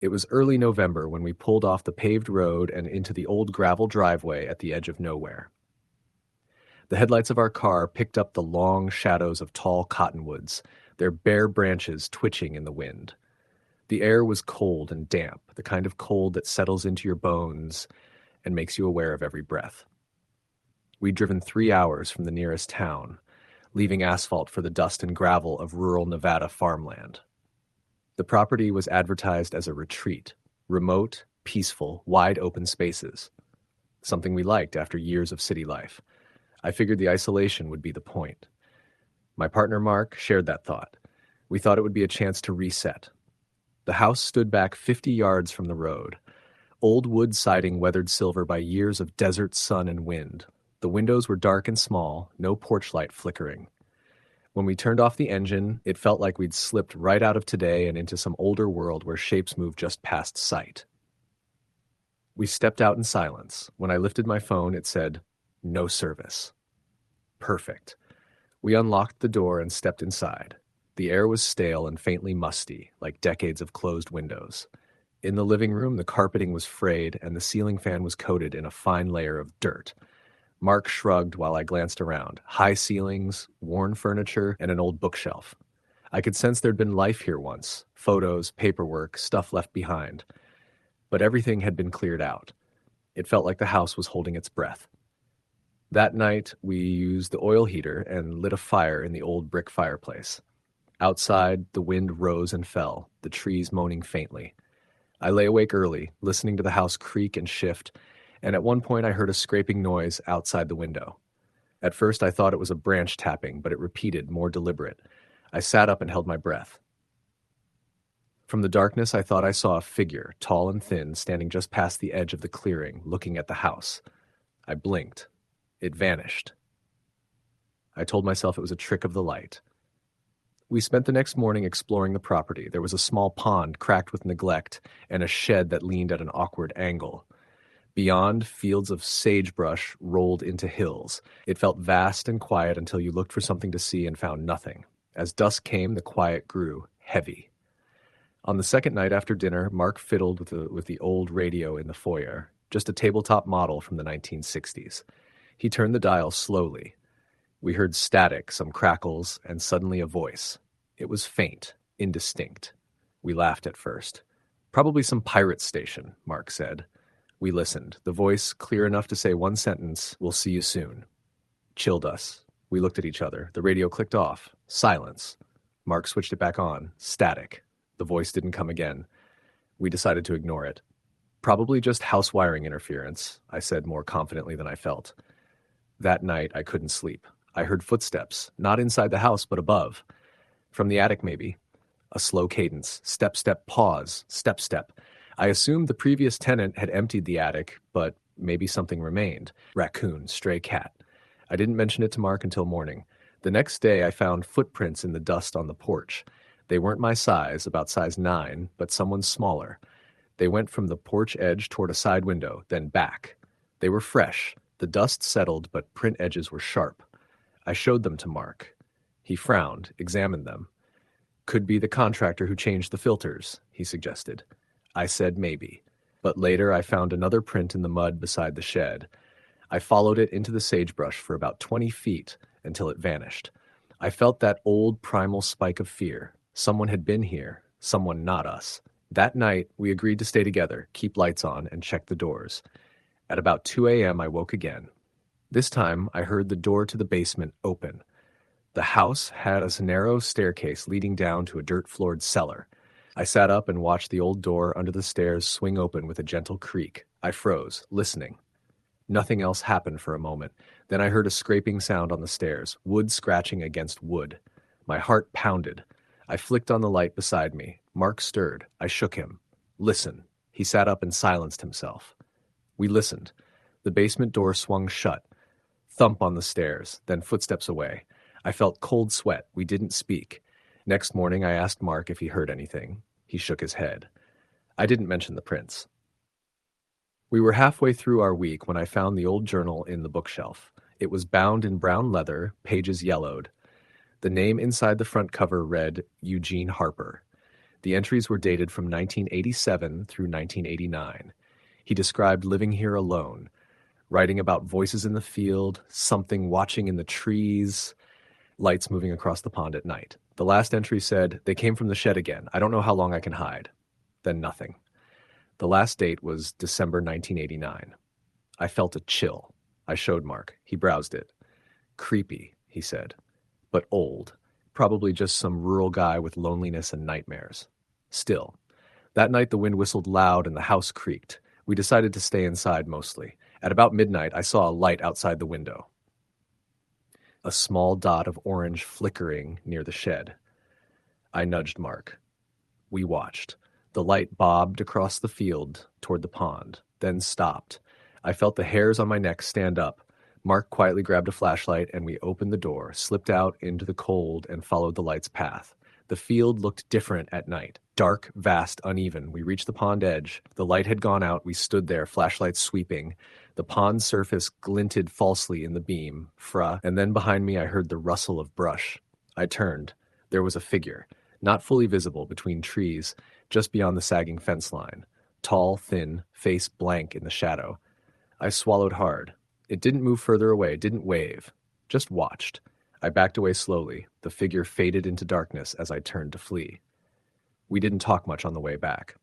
It was early November when we pulled off the paved road and into the old gravel driveway at the edge of nowhere. The headlights of our car picked up the long shadows of tall cottonwoods, their bare branches twitching in the wind. The air was cold and damp, the kind of cold that settles into your bones and makes you aware of every breath. We'd driven 3 hours from the nearest town, leaving asphalt for the dust and gravel of rural Nevada farmland. The property was advertised as a retreat, remote, peaceful, wide open spaces, something we liked after years of city life. I figured the isolation would be the point. My partner Mark shared that thought. We thought it would be a chance to reset. The house stood back 50 yards from the road, old wood siding weathered silver by years of desert sun and wind. The windows were dark and small, no porch light flickering. When we turned off the engine, it felt like we'd slipped right out of today and into some older world where shapes move just past sight. We stepped out in silence. When I lifted my phone, it said, "No service." Perfect. We unlocked the door and stepped inside. The air was stale and faintly musty, like decades of closed windows. In the living room, the carpeting was frayed and the ceiling fan was coated in a fine layer of dirt. Mark shrugged while I glanced around. High ceilings, worn furniture, and an old bookshelf. I could sense there'd been life here once. Photos, paperwork, stuff left behind. But everything had been cleared out. It felt like the house was holding its breath. That night, we used the oil heater and lit a fire in the old brick fireplace. Outside, the wind rose and fell, the trees moaning faintly. I lay awake early, listening to the house creak and shift, and at one point I heard a scraping noise outside the window. At first I thought it was a branch tapping, but it repeated, more deliberate. I sat up and held my breath. From the darkness I thought I saw a figure, tall and thin, standing just past the edge of the clearing, looking at the house. I blinked. It vanished. I told myself it was a trick of the light. We spent the next morning exploring the property. There was a small pond cracked with neglect and a shed that leaned at an awkward angle. Beyond, fields of sagebrush rolled into hills. It felt vast and quiet until you looked for something to see and found nothing. As dusk came, the quiet grew heavy. On the second night after dinner, Mark fiddled with the old radio in the foyer, just a tabletop model from the 1960s. He turned the dial slowly. We heard static, some crackles, and suddenly a voice. It was faint, indistinct. We laughed at first. "Probably some pirate station," Mark said. We listened. The voice, clear enough to say one sentence, "We'll see you soon," chilled us. We looked at each other. The radio clicked off. Silence. Mark switched it back on. Static. The voice didn't come again. We decided to ignore it. "Probably just house wiring interference," I said more confidently than I felt. That night, I couldn't sleep. I heard footsteps, not inside the house, but above. From the attic, maybe. A slow cadence. Step, step, pause. Step, step. I assumed the previous tenant had emptied the attic, but maybe something remained. Raccoon, stray cat. I didn't mention it to Mark until morning. The next day, I found footprints in the dust on the porch. They weren't my size, about size 9, but someone smaller. They went from the porch edge toward a side window, then back. They were fresh. The dust settled, but print edges were sharp. I showed them to Mark. He frowned, examined them. "Could be the contractor who changed the filters," he suggested. I said maybe. But later I found another print in the mud beside the shed. I followed it into the sagebrush for about 20 feet until it vanished. I felt that old primal spike of fear. Someone had been here, someone not us. That night, we agreed to stay together, keep lights on, and check the doors. At about 2 a.m., I woke again. This time, I heard the door to the basement open. The house had a narrow staircase leading down to a dirt-floored cellar. I sat up and watched the old door under the stairs swing open with a gentle creak. I froze, listening. Nothing else happened for a moment. Then I heard a scraping sound on the stairs, wood scratching against wood. My heart pounded. I flicked on the light beside me. Mark stirred. I shook him. "Listen." He sat up and silenced himself. We listened. The basement door swung shut. Thump on the stairs, then footsteps away. I felt cold sweat. We didn't speak. Next morning, I asked Mark if he heard anything. He shook his head. I didn't mention the prints. We were halfway through our week when I found the old journal in the bookshelf. It was bound in brown leather, pages yellowed. The name inside the front cover read, Eugene Harper. The entries were dated from 1987 through 1989. He described living here alone, writing about voices in the field, something watching in the trees, lights moving across the pond at night. The last entry said, "They came from the shed again. I don't know how long I can hide." Then nothing. The last date was December 1989. I felt a chill. I showed Mark. He browsed it. "Creepy," he said, "but old. Probably just some rural guy with loneliness and nightmares." Still, that night the wind whistled loud and the house creaked. We decided to stay inside mostly. At about midnight, I saw a light outside the window. A small dot of orange flickering near the shed. I nudged Mark. We watched. The light bobbed across the field toward the pond, then stopped. I felt the hairs on my neck stand up. Mark quietly grabbed a flashlight and we opened the door, slipped out into the cold, and followed the light's path. The field looked different at night. Dark, vast, uneven. We reached the pond edge. The light had gone out. We stood there, flashlights sweeping. The pond surface glinted falsely in the beam, and then behind me I heard the rustle of brush. I turned. There was a figure, not fully visible between trees, just beyond the sagging fence line. Tall, thin, face blank in the shadow. I swallowed hard. It didn't move further away, didn't wave, just watched. I backed away slowly. The figure faded into darkness as I turned to flee. We didn't talk much on the way back.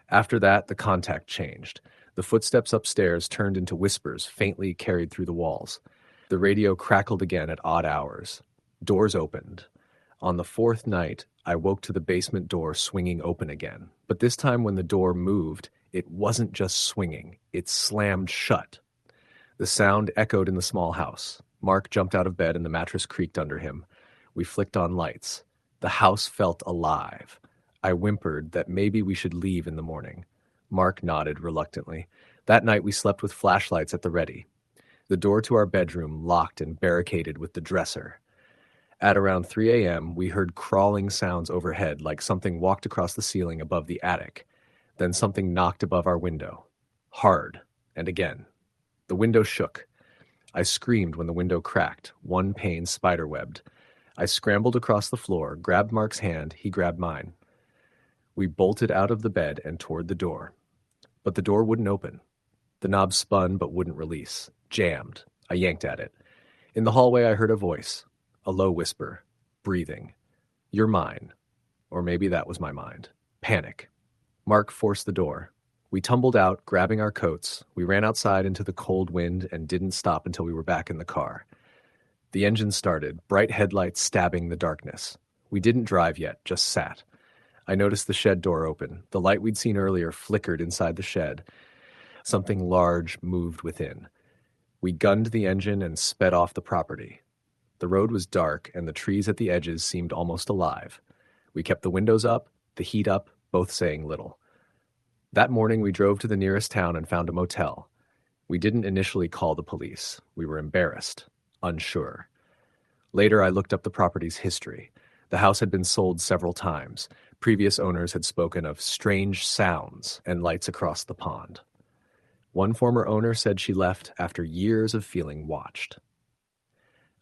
After that, the contact changed. The footsteps upstairs turned into whispers, faintly carried through the walls. The radio crackled again at odd hours. Doors opened. On the fourth night, I woke to the basement door swinging open again. But this time when the door moved, it wasn't just swinging. It slammed shut. The sound echoed in the small house. Mark jumped out of bed and the mattress creaked under him. We flicked on lights. The house felt alive. I whimpered that maybe we should leave in the morning. Mark nodded reluctantly. That night we slept with flashlights at the ready. The door to our bedroom locked and barricaded with the dresser. At around 3 a.m., we heard crawling sounds overhead, like something walked across the ceiling above the attic. Then something knocked above our window. Hard. And again. The window shook. I screamed when the window cracked, one pane spiderwebbed. I scrambled across the floor, grabbed Mark's hand, he grabbed mine. We bolted out of the bed and toward the door. But the door wouldn't open. The knob spun but wouldn't release. Jammed. I yanked at it. In the hallway I heard a voice. A low whisper. Breathing. "You're mine." Or maybe that was my mind. Panic. Mark forced the door. We tumbled out, grabbing our coats. We ran outside into the cold wind and didn't stop until we were back in the car. The engine started, bright headlights stabbing the darkness. We didn't drive yet, just sat. I noticed the shed door open. The light we'd seen earlier flickered inside the shed. Something large moved within. We gunned the engine and sped off the property. The road was dark, and the trees at the edges seemed almost alive. We kept the windows up, the heat up, both saying little. That morning we drove to the nearest town and found a motel. We didn't initially call the police. We were embarrassed, unsure. Later I looked up the property's history. The house had been sold several times. Previous owners had spoken of strange sounds and lights across the pond. One former owner said she left after years of feeling watched.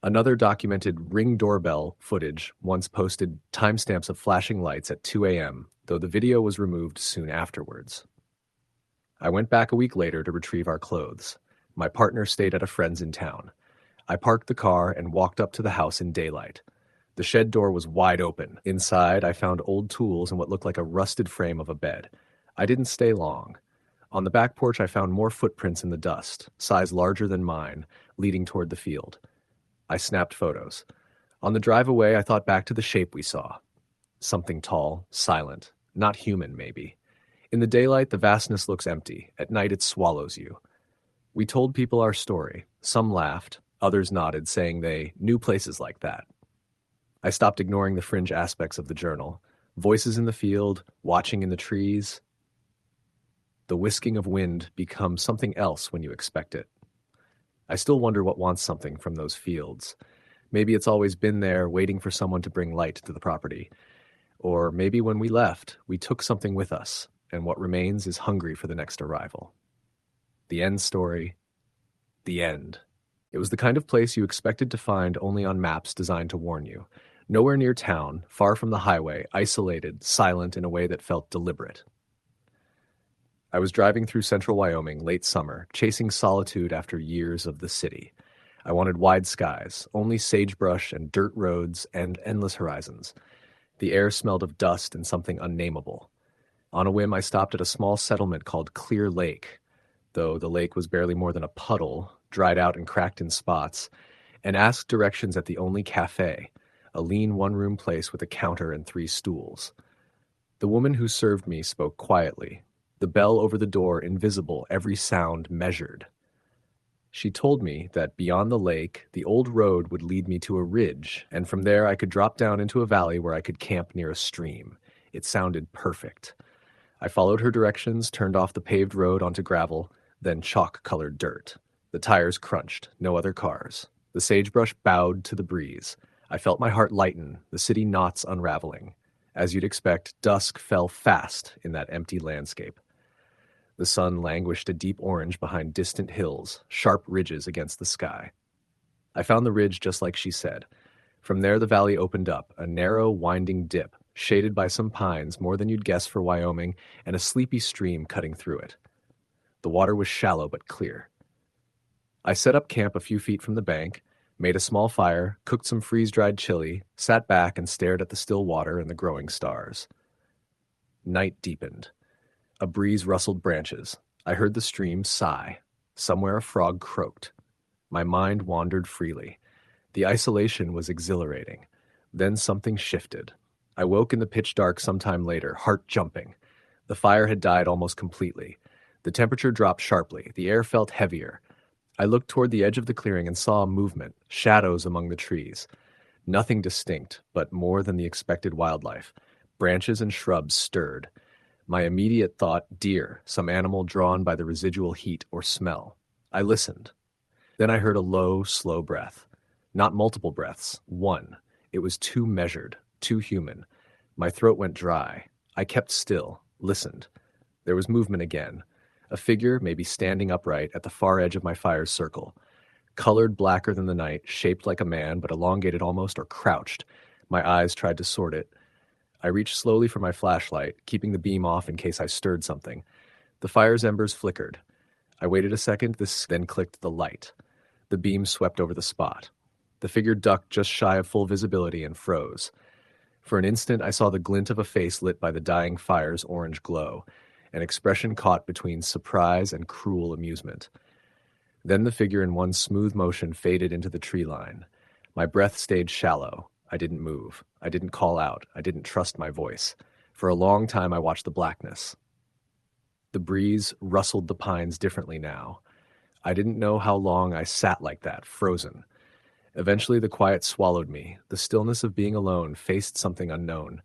Another documented Ring doorbell footage once posted timestamps of flashing lights at 2 a.m., though the video was removed soon afterwards. I went back a week later to retrieve our clothes. My partner stayed at a friend's in town. I parked the car and walked up to the house in daylight. The shed door was wide open. Inside, I found old tools and what looked like a rusted frame of a bed. I didn't stay long. On the back porch, I found more footprints in the dust, size larger than mine, leading toward the field. I snapped photos. On the drive away, I thought back to the shape we saw. Something tall, silent, not human maybe. In the daylight, the vastness looks empty. At night, it swallows you. We told people our story. Some laughed, others nodded, saying they knew places like that. I stopped ignoring the fringe aspects of the journal. Voices in the field, watching in the trees. The whisking of wind becomes something else when you expect it. I still wonder what wants something from those fields. Maybe it's always been there, waiting for someone to bring light to the property. Or maybe when we left, we took something with us, and what remains is hungry for the next arrival. The end story. The end. It was the kind of place you expected to find only on maps designed to warn you. Nowhere near town, far from the highway, isolated, silent in a way that felt deliberate. I was driving through central Wyoming late summer, chasing solitude after years of the city. I wanted wide skies, only sagebrush and dirt roads and endless horizons. The air smelled of dust and something unnameable. On a whim, I stopped at a small settlement called Clear Lake, though the lake was barely more than a puddle, dried out and cracked in spots, and asked directions at the only cafe, a lean one-room place with a counter and 3 stools. The woman who served me spoke quietly, the bell over the door invisible, every sound measured. She told me that beyond the lake, the old road would lead me to a ridge, and from there I could drop down into a valley where I could camp near a stream. It sounded perfect. I followed her directions, turned off the paved road onto gravel, then chalk-colored dirt. The tires crunched, no other cars. The sagebrush bowed to the breeze. I felt my heart lighten, the city knots unraveling. As you'd expect, dusk fell fast in that empty landscape. The sun languished a deep orange behind distant hills, sharp ridges against the sky. I found the ridge just like she said. From there the valley opened up, a narrow, winding dip, shaded by some pines more than you'd guess for Wyoming, and a sleepy stream cutting through it. The water was shallow but clear. I set up camp a few feet from the bank, made a small fire, cooked some freeze-dried chili, sat back and stared at the still water and the growing stars. Night deepened. A breeze rustled branches. I heard the stream sigh. Somewhere a frog croaked. My mind wandered freely. The isolation was exhilarating. Then something shifted. I woke in the pitch dark sometime later, heart jumping. The fire had died almost completely. The temperature dropped sharply. The air felt heavier. I looked toward the edge of the clearing and saw a movement, shadows among the trees. Nothing distinct, but more than the expected wildlife. Branches and shrubs stirred. My immediate thought, deer, some animal drawn by the residual heat or smell. I listened. Then I heard a low, slow breath. Not multiple breaths, one. It was too measured, too human. My throat went dry. I kept still, listened. There was movement again. A figure, maybe standing upright, at the far edge of my fire's circle. Colored blacker than the night, shaped like a man, but elongated almost or crouched. My eyes tried to sort it. I reached slowly for my flashlight, keeping the beam off in case I stirred something. The fire's embers flickered. I waited a second, then clicked the light. The beam swept over the spot. The figure ducked just shy of full visibility and froze. For an instant, I saw the glint of a face lit by the dying fire's orange glow, an expression caught between surprise and cruel amusement. Then the figure in one smooth motion faded into the tree line. My breath stayed shallow. I didn't move. I didn't call out. I didn't trust my voice. For a long time, I watched the blackness. The breeze rustled the pines differently now. I didn't know how long I sat like that, frozen. Eventually, the quiet swallowed me. The stillness of being alone faced something unknown.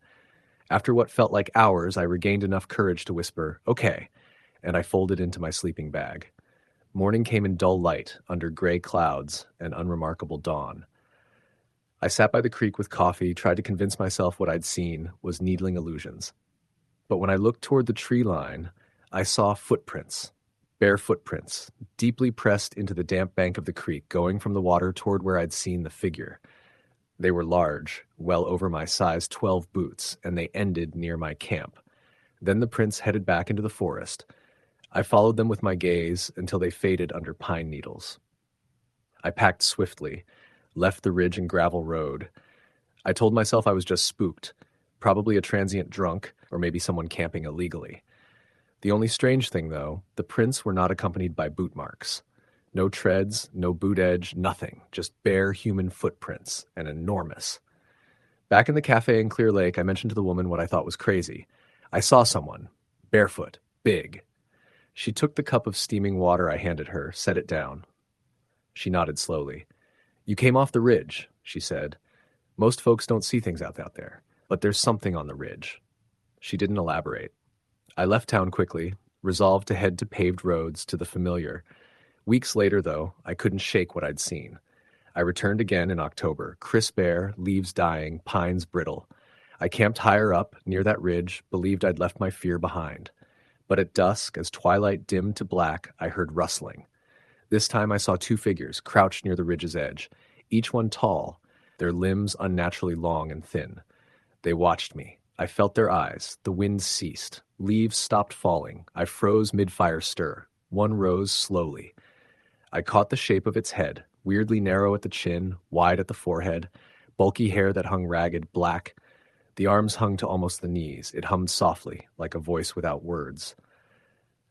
After what felt like hours, I regained enough courage to whisper, "Okay," and I folded into my sleeping bag. Morning came in dull light, under gray clouds and unremarkable dawn. I sat by the creek with coffee, tried to convince myself what I'd seen was needling illusions. But when I looked toward the tree line, I saw footprints, bare footprints, deeply pressed into the damp bank of the creek, going from the water toward where I'd seen the figure. They were large, well over my size 12 boots, and they ended near my camp. Then the prints headed back into the forest. I followed them with my gaze until they faded under pine needles. I packed swiftly, left the ridge and gravel road. I told myself I was just spooked, probably a transient drunk, or maybe someone camping illegally. The only strange thing, though, the prints were not accompanied by boot marks. No treads, no boot edge, nothing, just bare human footprints, and enormous. Back in the cafe in Clear Lake, I mentioned to the woman what I thought was crazy. I saw someone, barefoot, big. She took the cup of steaming water I handed her, set it down. She nodded slowly. "You came off the ridge," she said. "Most folks don't see things out there, but there's something on the ridge." She didn't elaborate. I left town quickly, resolved to head to paved roads, to the familiar. Weeks later, though, I couldn't shake what I'd seen. I returned again in October, crisp air, leaves dying, pines brittle. I camped higher up, near that ridge, believed I'd left my fear behind. But at dusk, as twilight dimmed to black, I heard rustling. This time I saw 2 figures crouched near the ridge's edge, each one tall. their limbs unnaturally long and thin. They watched me. I felt their eyes. The wind ceased. Leaves stopped falling. I froze mid-fire stir. One rose slowly. I caught the shape of its head, weirdly narrow at the chin, wide at the forehead, bulky hair that hung ragged, black. The arms hung to almost the knees. It hummed softly, like a voice without words.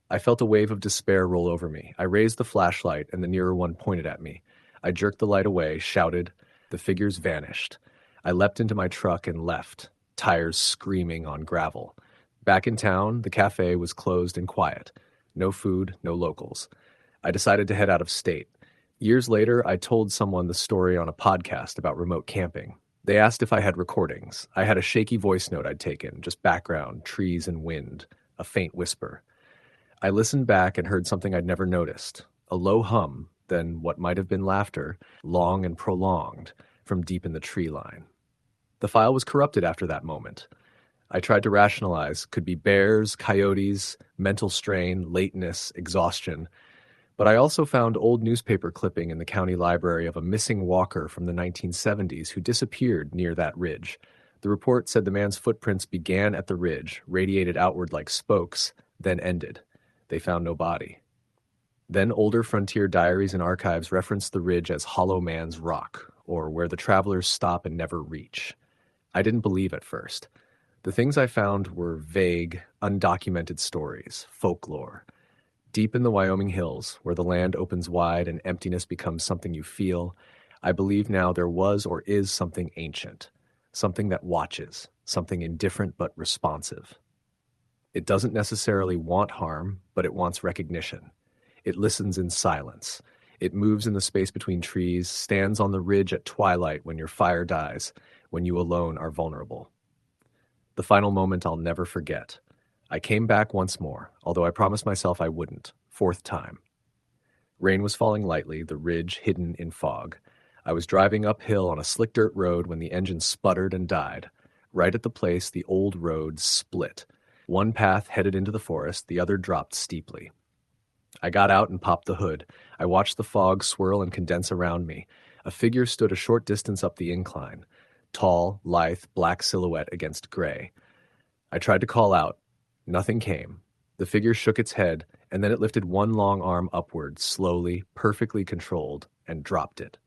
I felt a wave of despair roll over me. I raised the flashlight, and the nearer one pointed at me. I jerked the light away, shouted. The figures vanished. I leapt into my truck and left, tires screaming on gravel. Back in town, the cafe was closed and quiet. No food, no locals. I decided to head out of state. Years later, I told someone the story on a podcast about remote camping. They asked if I had recordings. I had a shaky voice note I'd taken, just background, trees and wind, a faint whisper. I listened back and heard something I'd never noticed, a low hum, then what might have been laughter, long and prolonged, from deep in the tree line. The file was corrupted after that moment. I tried to rationalize, could be bears, coyotes, mental strain, lateness, exhaustion. But I also found old newspaper clipping in the county library of a missing walker from the 1970s who disappeared near that ridge. The report said the man's footprints began at the ridge, radiated outward like spokes, then ended. They found no body. Then older frontier diaries and archives referenced the ridge as Hollow Man's Rock, or where the travelers stop and never reach. I didn't believe at first. The things I found were vague, undocumented stories, folklore. Deep in the Wyoming hills, where the land opens wide and emptiness becomes something you feel, I believe now there was or is something ancient, something that watches, something indifferent but responsive. It doesn't necessarily want harm, but it wants recognition. It listens in silence. It moves in the space between trees, stands on the ridge at twilight when your fire dies, when you alone are vulnerable. The final moment I'll never forget. I came back once more, although I promised myself I wouldn't. Fourth time. Rain was falling lightly, the ridge hidden in fog. I was driving uphill on a slick dirt road when the engine sputtered and died. Right at the place, the old road split. One path headed into the forest, the other dropped steeply. I got out and popped the hood. I watched the fog swirl and condense around me. A figure stood a short distance up the incline. Tall, lithe, black silhouette against gray. I tried to call out. Nothing came. The figure shook its head, and then it lifted one long arm upward, slowly, perfectly controlled, and dropped it.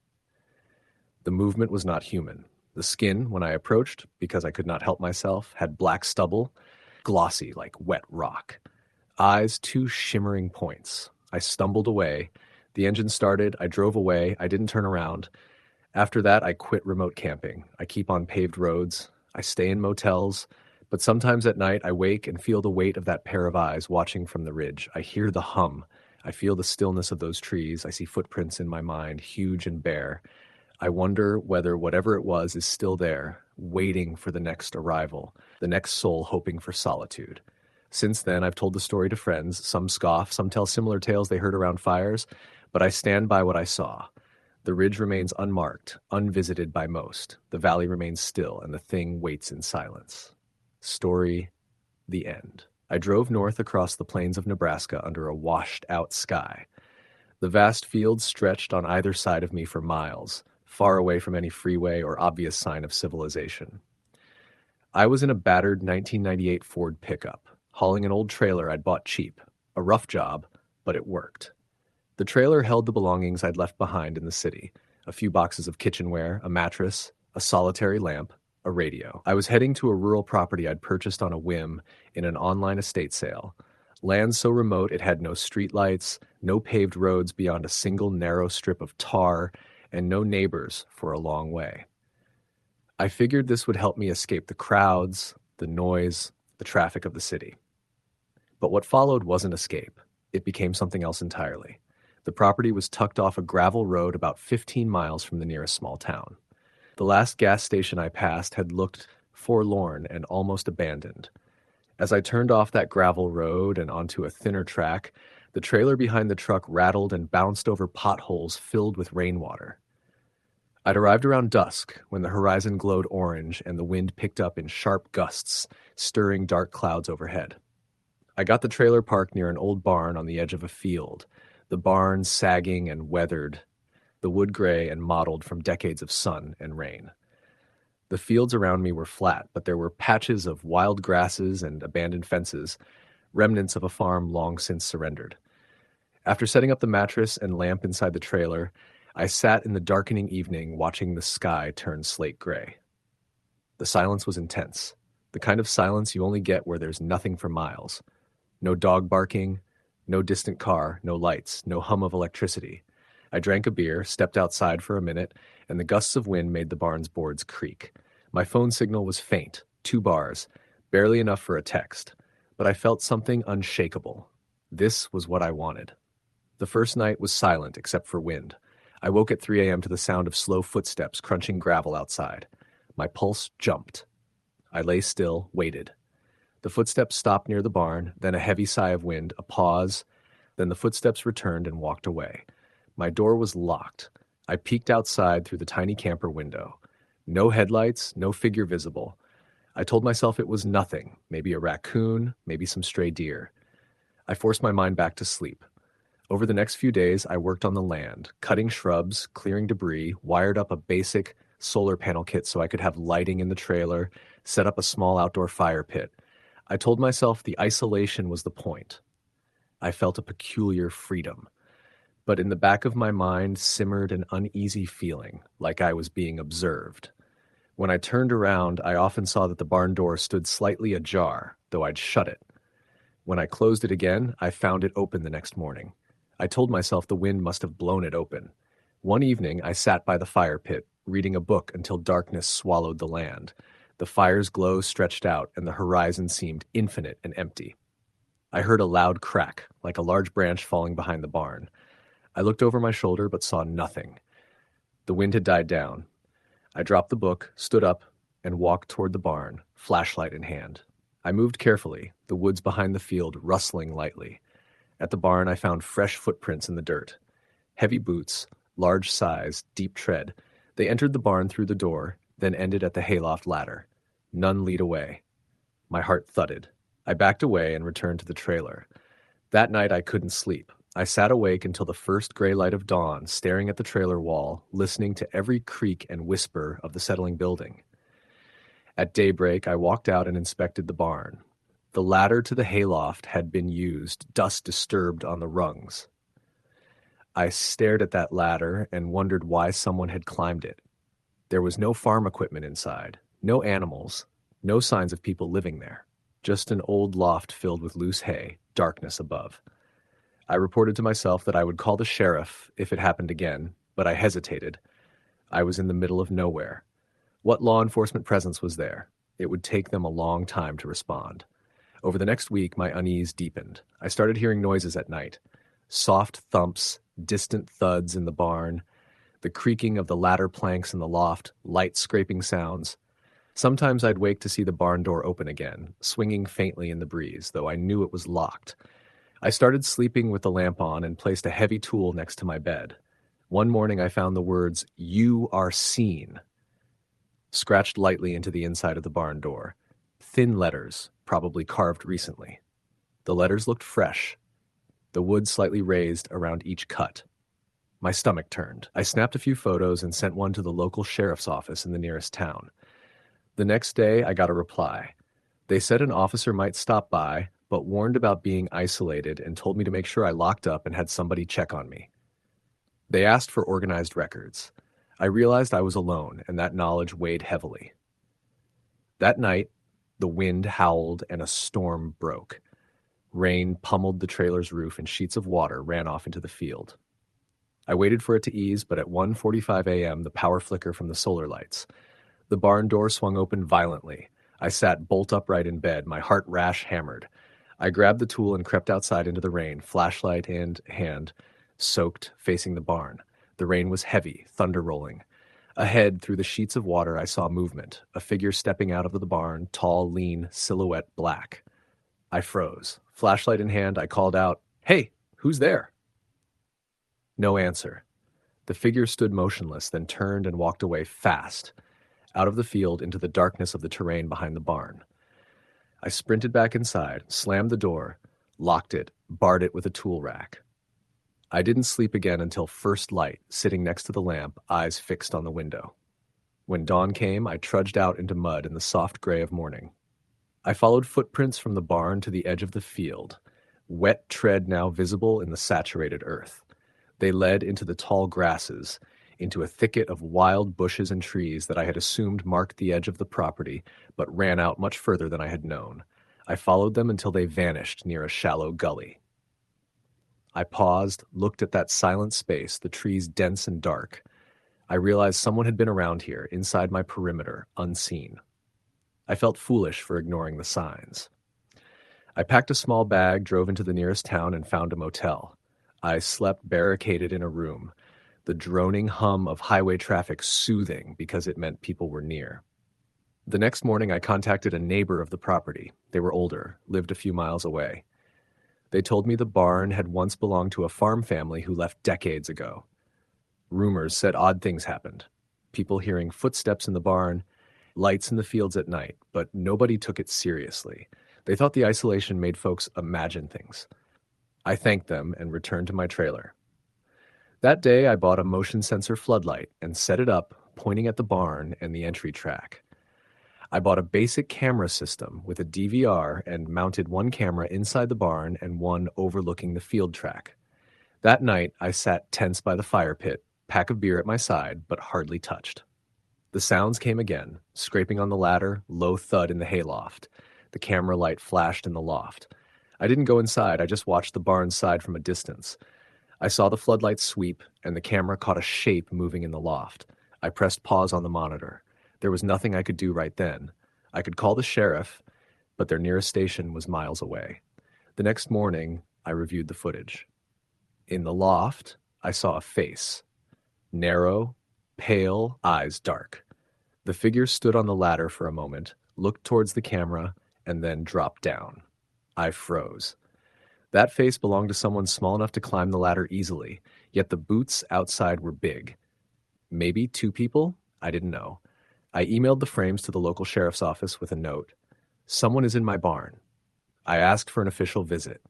The movement was not human. The skin, when I approached, because I could not help myself, had black stubble, glossy like wet rock. Eyes, two shimmering points. I stumbled away. The engine started. I drove away. I didn't turn around. After that, I quit remote camping. I keep on paved roads. I stay in motels. But sometimes at night, I wake and feel the weight of that pair of eyes watching from the ridge. I hear the hum. I feel the stillness of those trees. I see footprints in my mind, huge and bare. I wonder whether whatever it was is still there, waiting for the next arrival, the next soul hoping for solitude. Since then, I've told the story to friends. Some scoff, some tell similar tales they heard around fires, but I stand by what I saw. The ridge remains unmarked, unvisited by most. The valley remains still, and the thing waits in silence. Story, the end. I drove north across the plains of Nebraska under a washed-out sky. The vast fields stretched on either side of me for miles, far away from any freeway or obvious sign of civilization. I was in a battered 1998 Ford pickup, hauling an old trailer I'd bought cheap. A rough job, but it worked. The trailer held the belongings I'd left behind in the city, a few boxes of kitchenware, a mattress, a solitary lamp, a radio. I was heading to a rural property I'd purchased on a whim in an online estate sale. Land so remote it had no streetlights, no paved roads beyond a single narrow strip of tar, and no neighbors for a long way. I figured this would help me escape the crowds, the noise, the traffic of the city. But what followed wasn't escape. It became something else entirely. The property was tucked off a gravel road about 15 miles from the nearest small town. The last gas station I passed had looked forlorn and almost abandoned. As I turned off that gravel road and onto a thinner track, the trailer behind the truck rattled and bounced over potholes filled with rainwater. I'd arrived around dusk when the horizon glowed orange and the wind picked up in sharp gusts, stirring dark clouds overhead. I got the trailer parked near an old barn on the edge of a field, the barn sagging and weathered. The the wood gray and mottled from decades of sun and rain. The fields around me were flat, but there were patches of wild grasses and abandoned fences, remnants of a farm long since surrendered. After setting up the mattress and lamp inside the trailer, I sat in the darkening evening watching the sky turn slate gray. The silence was intense, the kind of silence you only get where there's nothing for miles. No dog barking, no distant car, no lights, no hum of electricity. I drank a beer, stepped outside for a minute, and the gusts of wind made the barn's boards creak. My phone signal was faint, 2 bars, barely enough for a text, but I felt something unshakable. This was what I wanted. The first night was silent except for wind. I woke at 3 a.m. to the sound of slow footsteps crunching gravel outside. My pulse jumped. I lay still, waited. The footsteps stopped near the barn, then a heavy sigh of wind, a pause, then the footsteps returned and walked away. My door was locked. I peeked outside through the tiny camper window. No headlights, no figure visible. I told myself it was nothing, maybe a raccoon, maybe some stray deer. I forced my mind back to sleep. Over the next few days, I worked on the land, cutting shrubs, clearing debris, wired up a basic solar panel kit so I could have lighting in the trailer, set up a small outdoor fire pit. I told myself the isolation was the point. I felt a peculiar freedom. But in the back of my mind simmered an uneasy feeling, like I was being observed. When I turned around, I often saw that the barn door stood slightly ajar, though I'd shut it. When I closed it again, I found it open the next morning. I told myself the wind must have blown it open. One evening, I sat by the fire pit, reading a book until darkness swallowed the land. The fire's glow stretched out, and the horizon seemed infinite and empty. I heard a loud crack, like a large branch falling behind the barn. I looked over my shoulder but saw nothing. The wind had died down. I dropped the book, stood up, and walked toward the barn, flashlight in hand. I moved carefully, the woods behind the field rustling lightly. At the barn, I found fresh footprints in the dirt. Heavy boots, large size, deep tread. They entered the barn through the door, then ended at the hayloft ladder. None lead away. My heart thudded. I backed away and returned to the trailer. That night I couldn't sleep. I sat awake until the first gray light of dawn, staring at the trailer wall, listening to every creak and whisper of the settling building. At daybreak, I walked out and inspected the barn. The ladder to the hayloft had been used, dust disturbed on the rungs. I stared at that ladder and wondered why someone had climbed it. There was no farm equipment inside, no animals, no signs of people living there. Just an old loft filled with loose hay, darkness above. I reported to myself that I would call the sheriff if it happened again, but I hesitated. I was in the middle of nowhere. What law enforcement presence was there? It would take them a long time to respond. Over the next week, my unease deepened. I started hearing noises at night. Soft thumps, distant thuds in the barn, the creaking of the ladder planks in the loft, light scraping sounds. Sometimes I'd wake to see the barn door open again, swinging faintly in the breeze, though I knew it was locked. I started sleeping with the lamp on and placed a heavy tool next to my bed. One morning I found the words, "You are seen," scratched lightly into the inside of the barn door. Thin letters, probably carved recently. The letters looked fresh, the wood slightly raised around each cut. My stomach turned. I snapped a few photos and sent one to the local sheriff's office in the nearest town. The next day, I got a reply. They said an officer might stop by, but warned about being isolated and told me to make sure I locked up and had somebody check on me. They asked for organized records. I realized I was alone, and that knowledge weighed heavily. That night, the wind howled and a storm broke. Rain pummeled the trailer's roof and sheets of water ran off into the field. I waited for it to ease, but at 1:45 a.m., the power flickered from the solar lights. The barn door swung open violently. I sat bolt upright in bed, my heart rash hammered. I grabbed the tool and crept outside into the rain, flashlight in hand, soaked, facing the barn. The rain was heavy, thunder rolling. Ahead, through the sheets of water, I saw movement, a figure stepping out of the barn, tall, lean, silhouette black. I froze. Flashlight in hand, I called out, "Hey, who's there?" No answer. The figure stood motionless, then turned and walked away fast, out of the field into the darkness of the terrain behind the barn. I sprinted back inside, slammed the door, locked it, barred it with a tool rack. I didn't sleep again until first light, sitting next to the lamp, eyes fixed on the window. When dawn came, I trudged out into mud in the soft gray of morning. I followed footprints from the barn to the edge of the field, wet tread now visible in the saturated earth. They led into the tall grasses, into a thicket of wild bushes and trees that I had assumed marked the edge of the property, but ran out much further than I had known. I followed them until they vanished near a shallow gully. I paused, looked at that silent space, the trees dense and dark. I realized someone had been around here, inside my perimeter, unseen. I felt foolish for ignoring the signs. I packed a small bag, drove into the nearest town, and found a motel. I slept barricaded in a room, the droning hum of highway traffic soothing because it meant people were near. The next morning, I contacted a neighbor of the property. They were older, lived a few miles away. They told me the barn had once belonged to a farm family who left decades ago. Rumors said odd things happened. People hearing footsteps in the barn, lights in the fields at night, but nobody took it seriously. They thought the isolation made folks imagine things. I thanked them and returned to my trailer. That day, I bought a motion sensor floodlight and set it up, pointing at the barn and the entry track. I bought a basic camera system with a DVR and mounted one camera inside the barn and one overlooking the field track. That night, I sat tense by the fire pit, pack of beer at my side, but hardly touched. The sounds came again, scraping on the ladder, low thud in the hayloft. The camera light flashed in the loft. I didn't go inside, I just watched the barn's side from a distance. I saw the floodlights sweep, and the camera caught a shape moving in the loft. I pressed pause on the monitor. There was nothing I could do right then. I could call the sheriff, but their nearest station was miles away. The next morning, I reviewed the footage. In the loft, I saw a face. Narrow, pale, eyes dark. The figure stood on the ladder for a moment, looked towards the camera, and then dropped down. I froze. That face belonged to someone small enough to climb the ladder easily, yet the boots outside were big. Maybe 2 people? I didn't know. I emailed the frames to the local sheriff's office with a note. Someone is in my barn. I asked for an official visit.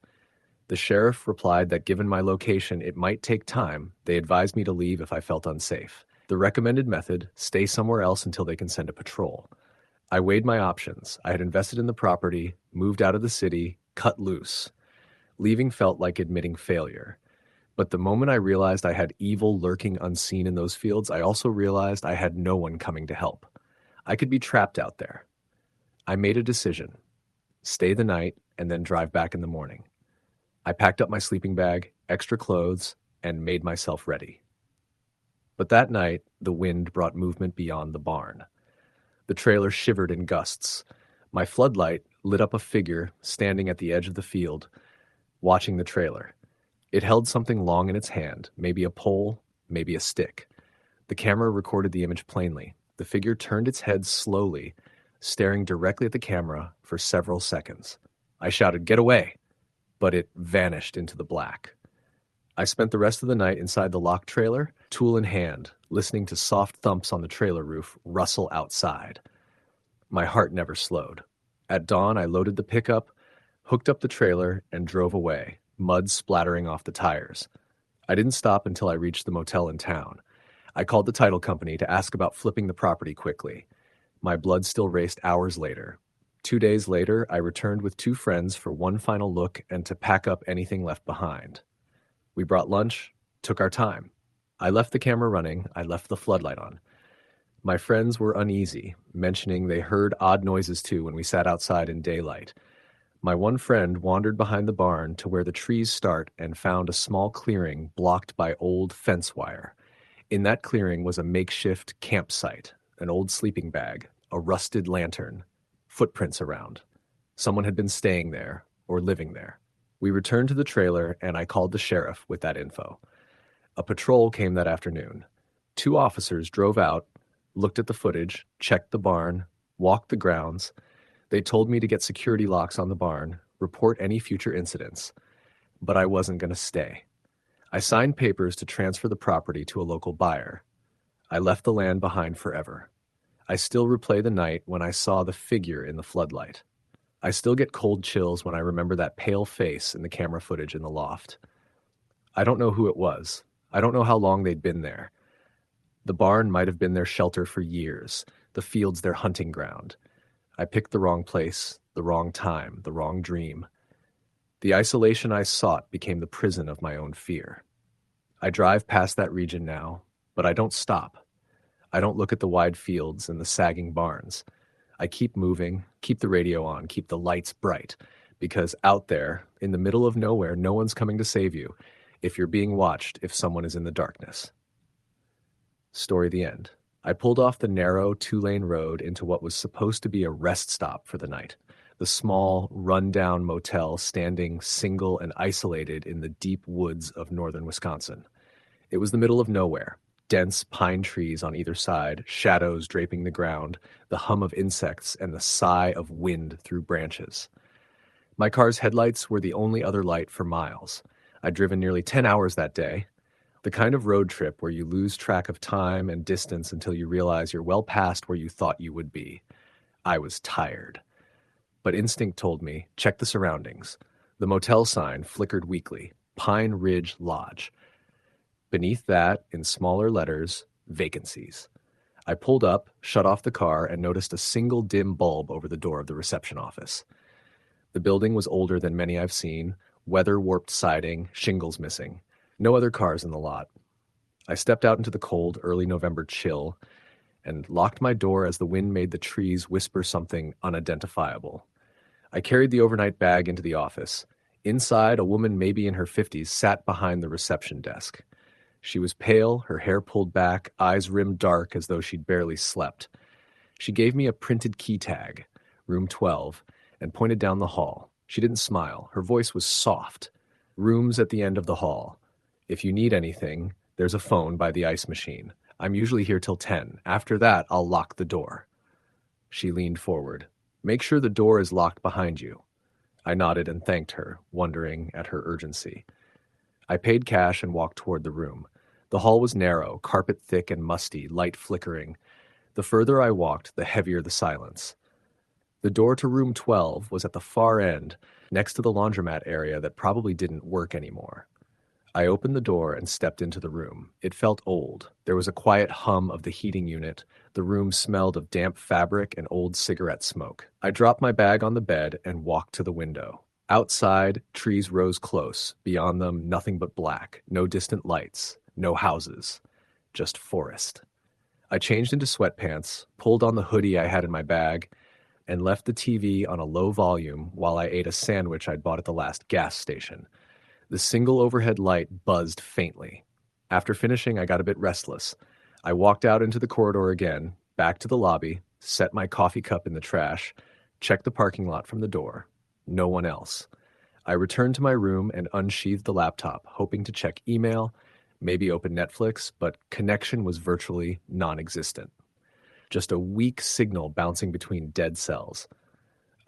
The sheriff replied that given my location, it might take time. They advised me to leave if I felt unsafe. The recommended method, stay somewhere else until they can send a patrol. I weighed my options. I had invested in the property, moved out of the city, cut loose. Leaving felt like admitting failure. But the moment I realized I had evil lurking unseen in those fields, I also realized I had no one coming to help. I could be trapped out there. I made a decision. Stay the night and then drive back in the morning. I packed up my sleeping bag, extra clothes, and made myself ready. But that night, the wind brought movement beyond the barn. The trailer shivered in gusts. My floodlight lit up a figure standing at the edge of the field, watching the trailer. It held something long in its hand, maybe a pole, maybe a stick. The camera recorded the image plainly. The figure turned its head slowly, staring directly at the camera for several seconds. I shouted, "Get away!" But it vanished into the black. I spent the rest of the night inside the locked trailer, tool in hand, listening to soft thumps on the trailer roof rustle outside. My heart never slowed. At dawn, I loaded the pickup, hooked up the trailer, and drove away, mud splattering off the tires. I didn't stop until I reached the motel in town. I called the title company to ask about flipping the property quickly. My blood still raced hours later. 2 days later, I returned with 2 friends for one final look and to pack up anything left behind. We brought lunch, took our time. I left the camera running, I left the floodlight on. My friends were uneasy, mentioning they heard odd noises too when we sat outside in daylight. My one friend wandered behind the barn to where the trees start and found a small clearing blocked by old fence wire. In that clearing was a makeshift campsite, an old sleeping bag, a rusted lantern, footprints around. Someone had been staying there or living there. We returned to the trailer and I called the sheriff with that info. A patrol came that afternoon. 2 officers drove out, looked at the footage, checked the barn, walked the grounds. They told me to get security locks on the barn, report any future incidents. But I wasn't going to stay. I signed papers to transfer the property to a local buyer. I left the land behind forever. I still replay the night when I saw the figure in the floodlight. I still get cold chills when I remember that pale face in the camera footage in the loft. I don't know who it was. I don't know how long they'd been there. The barn might have been their shelter for years, the fields their hunting ground. I picked the wrong place, the wrong time, the wrong dream. The isolation I sought became the prison of my own fear. I drive past that region now, but I don't stop. I don't look at the wide fields and the sagging barns. I keep moving, keep the radio on, keep the lights bright, because out there, in the middle of nowhere, no one's coming to save you if you're being watched, if someone is in the darkness. Story the end. I pulled off the narrow two-lane road into what was supposed to be a rest stop for the night. The small, run-down motel standing single and isolated in the deep woods of northern Wisconsin. It was the middle of nowhere. Dense pine trees on either side, shadows draping the ground, the hum of insects, and the sigh of wind through branches. My car's headlights were the only other light for miles. I'd driven nearly 10 hours that day, the kind of road trip where you lose track of time and distance until you realize you're well past where you thought you would be. I was tired. But instinct told me, check the surroundings. The motel sign flickered weakly, Pine Ridge Lodge. Beneath that, in smaller letters, vacancies. I pulled up, shut off the car, and noticed a single dim bulb over the door of the reception office. The building was older than many I've seen, weather-warped siding, shingles missing. No other cars in the lot. I stepped out into the cold, early November chill and locked my door as the wind made the trees whisper something unidentifiable. I carried the overnight bag into the office. Inside, a woman maybe in her 50s sat behind the reception desk. She was pale, her hair pulled back, eyes rimmed dark as though she'd barely slept. She gave me a printed key tag, room 12, and pointed down the hall. She didn't smile. Her voice was soft. Rooms at the end of the hall. If you need anything, there's a phone by the ice machine. I'm usually here till 10. After that, I'll lock the door. She leaned forward. Make sure the door is locked behind you. I nodded and thanked her, wondering at her urgency. I paid cash and walked toward the room. The hall was narrow, carpet thick and musty, light flickering. The further I walked, the heavier the silence. The door to room 12 was at the far end, next to the laundromat area that probably didn't work anymore. I opened the door and stepped into the room. It felt old. There was a quiet hum of the heating unit. The room smelled of damp fabric and old cigarette smoke. I dropped my bag on the bed and walked to the window. Outside, trees rose close. Beyond them, nothing but black. No distant lights. No houses. Just forest. I changed into sweatpants, pulled on the hoodie I had in my bag, and left the TV on a low volume while I ate a sandwich I'd bought at the last gas station. The single overhead light buzzed faintly. After finishing, I got a bit restless. I walked out into the corridor again, back to the lobby, set my coffee cup in the trash, checked the parking lot from the door. No one else. I returned to my room and unsheathed the laptop, hoping to check email, maybe open Netflix, but connection was virtually non-existent. Just a weak signal bouncing between dead cells.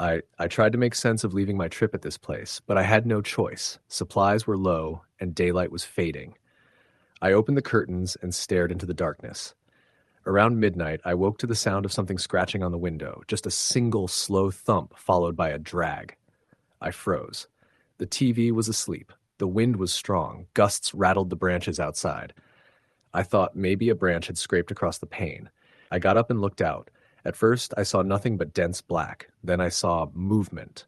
I tried to make sense of leaving my trip at this place, but I had no choice. Supplies were low, and daylight was fading. I opened the curtains and stared into the darkness. Around midnight, I woke to the sound of something scratching on the window, just a single slow thump followed by a drag. I froze. The TV was asleep. The wind was strong. Gusts rattled the branches outside. I thought maybe a branch had scraped across the pane. I got up and looked out. At first, I saw nothing but dense black. Then I saw movement.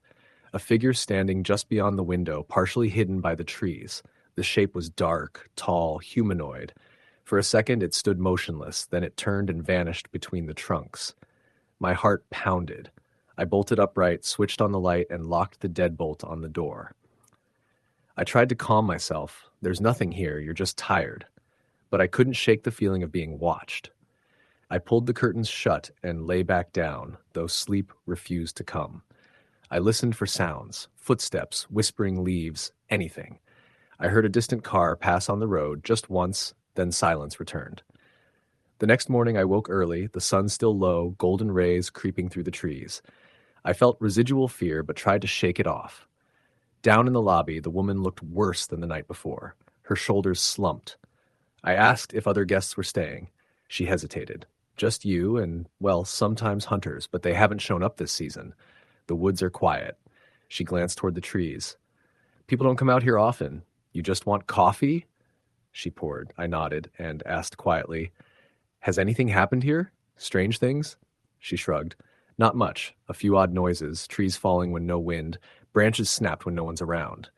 A figure standing just beyond the window, partially hidden by the trees. The shape was dark, tall, humanoid. For a second, it stood motionless. Then it turned and vanished between the trunks. My heart pounded. I bolted upright, switched on the light, and locked the deadbolt on the door. I tried to calm myself. There's nothing here. You're just tired. But I couldn't shake the feeling of being watched. I pulled the curtains shut and lay back down, though sleep refused to come. I listened for sounds, footsteps, whispering leaves, anything. I heard a distant car pass on the road just once, then silence returned. The next morning I woke early, the sun still low, golden rays creeping through the trees. I felt residual fear, but tried to shake it off. Down in the lobby, the woman looked worse than the night before. Her shoulders slumped. I asked if other guests were staying. She hesitated. Just you and, well, sometimes hunters, but they haven't shown up this season. The woods are quiet. She glanced toward the trees. People don't come out here often. You just want coffee? She poured. I nodded and asked quietly, Has anything happened here? Strange things? She shrugged. Not much. A few odd noises, trees falling when no wind, branches snapped when no one's around.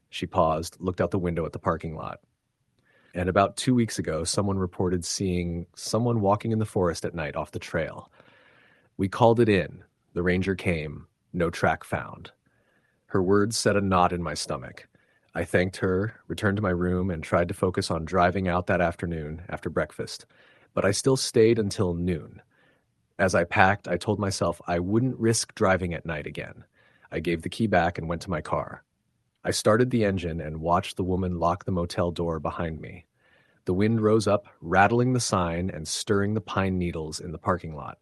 She paused, looked out the window at the parking lot. And about 2 weeks ago, someone reported seeing someone walking in the forest at night off the trail. We called it in. The ranger came. No track found. Her words set a knot in my stomach. I thanked her, returned to my room, and tried to focus on driving out that afternoon after breakfast. But I still stayed until noon. As I packed, I told myself I wouldn't risk driving at night again. I gave the key back and went to my car. I started the engine and watched the woman lock the motel door behind me. The wind rose up, rattling the sign and stirring the pine needles in the parking lot.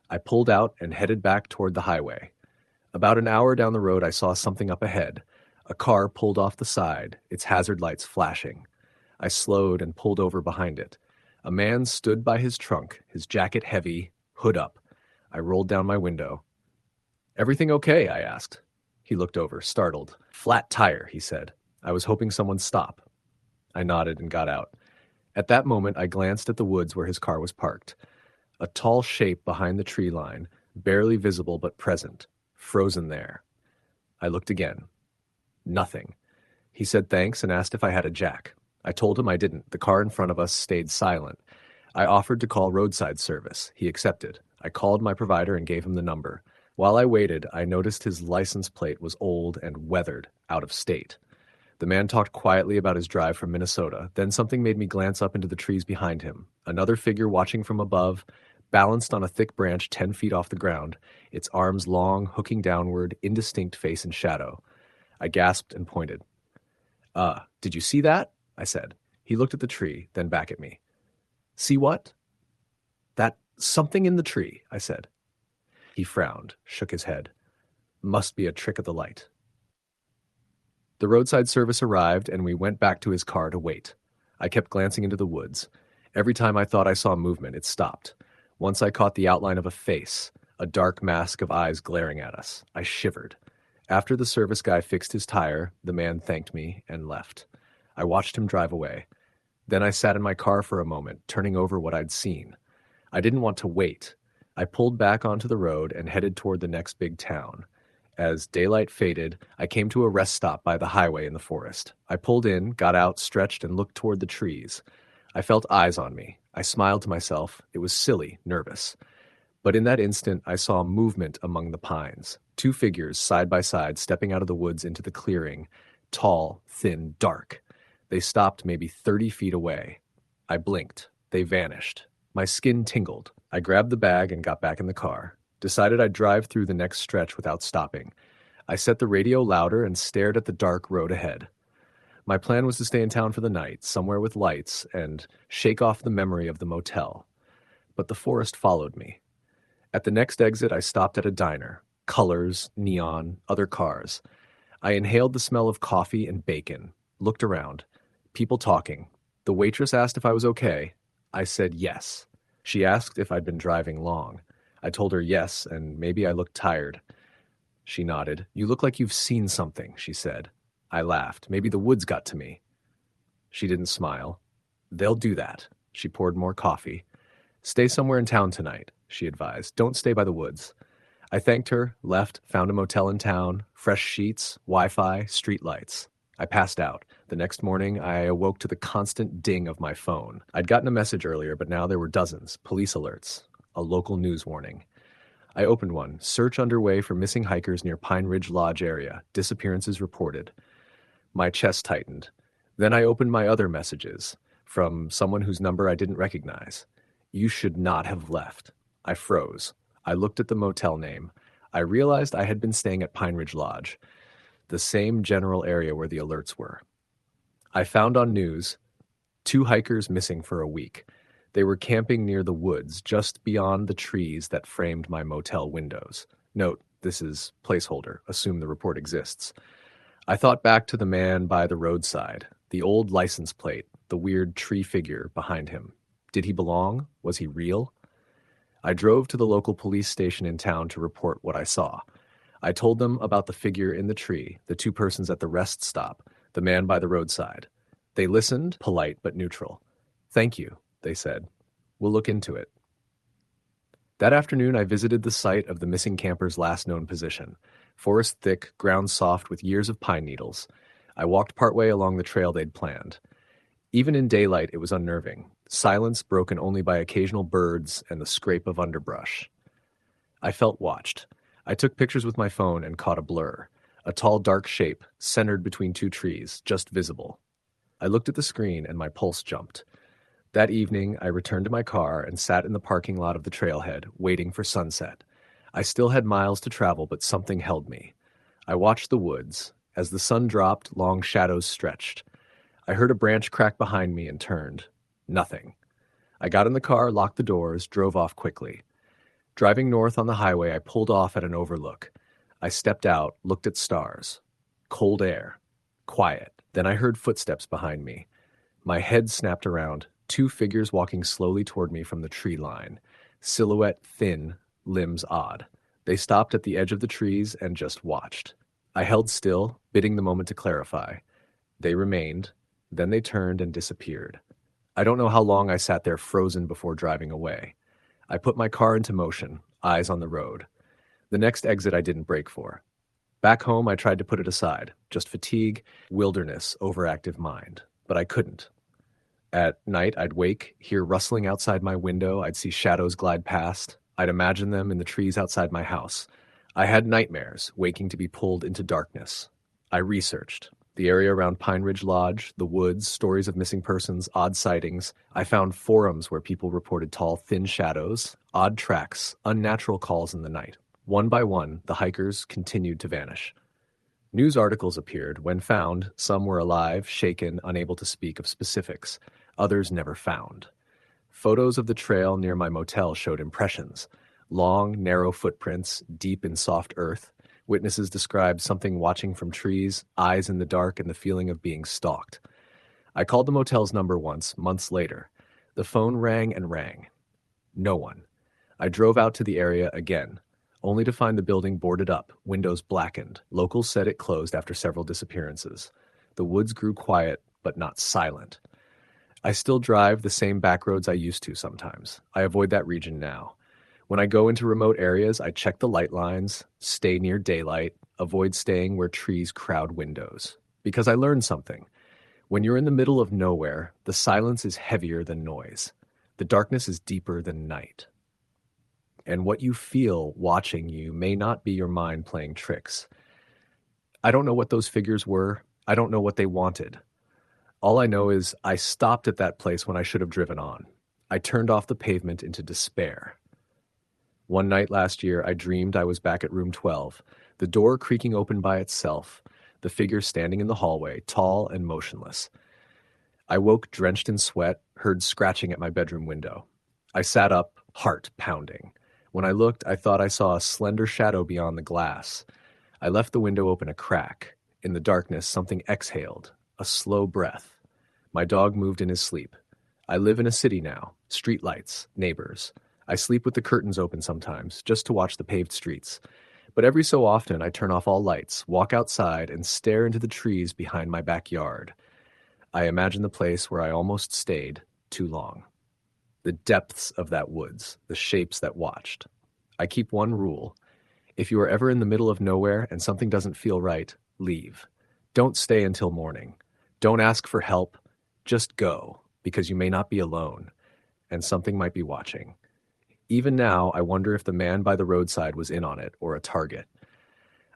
I pulled out and headed back toward the highway. About an hour down the road, I saw something up ahead. A car pulled off the side, its hazard lights flashing. I slowed and pulled over behind it. A man stood by his trunk, his jacket heavy, hood up. I rolled down my window. Everything okay? I asked. He looked over, startled. Flat tire, he said. I was hoping someone'd stop. I nodded and got out. At that moment, I glanced at the woods where his car was parked. A tall shape behind the tree line, barely visible but present, frozen there. I looked again. Nothing. He said thanks and asked if I had a jack. I told him I didn't. The car in front of us stayed silent. I offered to call roadside service. He accepted. I called my provider and gave him the number. While I waited, I noticed his license plate was old and weathered, out of state. The man talked quietly about his drive from Minnesota. Then something made me glance up into the trees behind him. Another figure watching from above, balanced on a thick branch 10 feet off the ground, its arms long, hooking downward, indistinct face in shadow. I gasped and pointed. Did you see that? I said. He looked at the tree, then back at me. See what? That something in the tree, I said. He frowned, shook his head. Must be a trick of the light. The roadside service arrived, and we went back to his car to wait. I kept glancing into the woods. Every time I thought I saw movement, it stopped. Once I caught the outline of a face, a dark mask of eyes glaring at us. I shivered. After the service guy fixed his tire, the man thanked me and left. I watched him drive away. Then I sat in my car for a moment, turning over what I'd seen. I didn't want to wait. I pulled back onto the road and headed toward the next big town. As daylight faded, I came to a rest stop by the highway in the forest. I pulled in, got out, stretched, and looked toward the trees. I felt eyes on me. I smiled to myself. It was silly, nervous. But in that instant, I saw movement among the pines. 2 figures, side by side, stepping out of the woods into the clearing. Tall, thin, dark. They stopped maybe 30 feet away. I blinked. They vanished. My skin tingled. I grabbed the bag and got back in the car. Decided I'd drive through the next stretch without stopping. I set the radio louder and stared at the dark road ahead. My plan was to stay in town for the night, somewhere with lights, and shake off the memory of the motel. But the forest followed me. At the next exit, I stopped at a diner. Colors, neon, other cars. I inhaled the smell of coffee and bacon, looked around. People talking. The waitress asked if I was okay. I said yes. She asked if I'd been driving long. I told her yes, and maybe I looked tired. She nodded. You look like you've seen something, she said. I laughed. Maybe the woods got to me. She didn't smile. They'll do that. She poured more coffee. Stay somewhere in town tonight, she advised. Don't stay by the woods. I thanked her, left, found a motel in town, fresh sheets, Wi-Fi, street lights. I passed out. The next morning, I awoke to the constant ding of my phone. I'd gotten a message earlier, but now there were dozens. Police alerts. A local news warning. I opened one. Search underway for missing hikers near Pine Ridge Lodge area. Disappearances reported. My chest tightened. Then I opened my other messages from someone whose number I didn't recognize. You should not have left. I froze. I looked at the motel name. I realized I had been staying at Pine Ridge Lodge, the same general area where the alerts were. I found on news 2 hikers missing for a week. They were camping near the woods, just beyond the trees that framed my motel windows. Note, this is placeholder. Assume the report exists. I thought back to the man by the roadside, the old license plate, the weird tree figure behind him. Did he belong? Was he real? I drove to the local police station in town to report what I saw. I told them about the figure in the tree, the 2 persons at the rest stop, The man by the roadside. They listened, polite but neutral. "Thank you," they said. "We'll look into it." That afternoon, I visited the site of the missing camper's last known position. Forest thick, ground soft with years of pine needles. I walked partway along the trail they'd planned. Even in daylight, it was unnerving. Silence broken only by occasional birds and the scrape of underbrush. I felt watched. I took pictures with my phone and caught a blur. A tall, dark shape, centered between two trees, just visible. I looked at the screen and my pulse jumped. That evening, I returned to my car and sat in the parking lot of the trailhead, waiting for sunset. I still had miles to travel, but something held me. I watched the woods. As the sun dropped, long shadows stretched. I heard a branch crack behind me and turned. Nothing. I got in the car, locked the doors, drove off quickly. Driving north on the highway, I pulled off at an overlook. I stepped out, looked at stars. Cold air. Quiet. Then I heard footsteps behind me. My head snapped around. Two figures walking slowly toward me from the tree line. Silhouette thin, limbs odd. They stopped at the edge of the trees and just watched. I held still, bidding the moment to clarify. They remained. Then they turned and disappeared. I don't know how long I sat there frozen before driving away. I put my car into motion, eyes on the road. The next exit I didn't brake for. Back home, I tried to put it aside. Just fatigue, wilderness, overactive mind. But I couldn't. At night, I'd wake, hear rustling outside my window, I'd see shadows glide past. I'd imagine them in the trees outside my house. I had nightmares, waking to be pulled into darkness. I researched. The area around Pine Ridge Lodge, the woods, stories of missing persons, odd sightings. I found forums where people reported tall, thin shadows, odd tracks, unnatural calls in the night. One by one, the hikers continued to vanish. News articles appeared. When found, some were alive, shaken, unable to speak of specifics. Others never found. Photos of the trail near my motel showed impressions. Long, narrow footprints, deep in soft earth. Witnesses described something watching from trees, eyes in the dark, and the feeling of being stalked. I called the motel's number once, months later. The phone rang and rang. No one. I drove out to the area again, only to find the building boarded up, windows blackened. Locals said it closed after several disappearances. The woods grew quiet, but not silent. I still drive the same back roads I used to sometimes. I avoid that region now. When I go into remote areas, I check the light lines, stay near daylight, avoid staying where trees crowd windows. Because I learned something. When you're in the middle of nowhere, the silence is heavier than noise. The darkness is deeper than night. And what you feel watching you may not be your mind playing tricks. I don't know what those figures were. I don't know what they wanted. All I know is I stopped at that place when I should have driven on. I turned off the pavement into despair. One night last year, I dreamed I was back at room 12, the door creaking open by itself, the figure standing in the hallway, tall and motionless. I woke drenched in sweat, heard scratching at my bedroom window. I sat up, heart pounding. When I looked, I thought I saw a slender shadow beyond the glass. I left the window open a crack. In the darkness, something exhaled, a slow breath. My dog moved in his sleep. I live in a city now, streetlights, neighbors. I sleep with the curtains open sometimes, just to watch the paved streets. But every so often, I turn off all lights, walk outside, and stare into the trees behind my backyard. I imagine the place where I almost stayed too long. The depths of that woods, the shapes that watched. I keep one rule. If you are ever in the middle of nowhere and something doesn't feel right, leave. Don't stay until morning. Don't ask for help. Just go, because you may not be alone, and something might be watching. Even now, I wonder if the man by the roadside was in on it, or a target.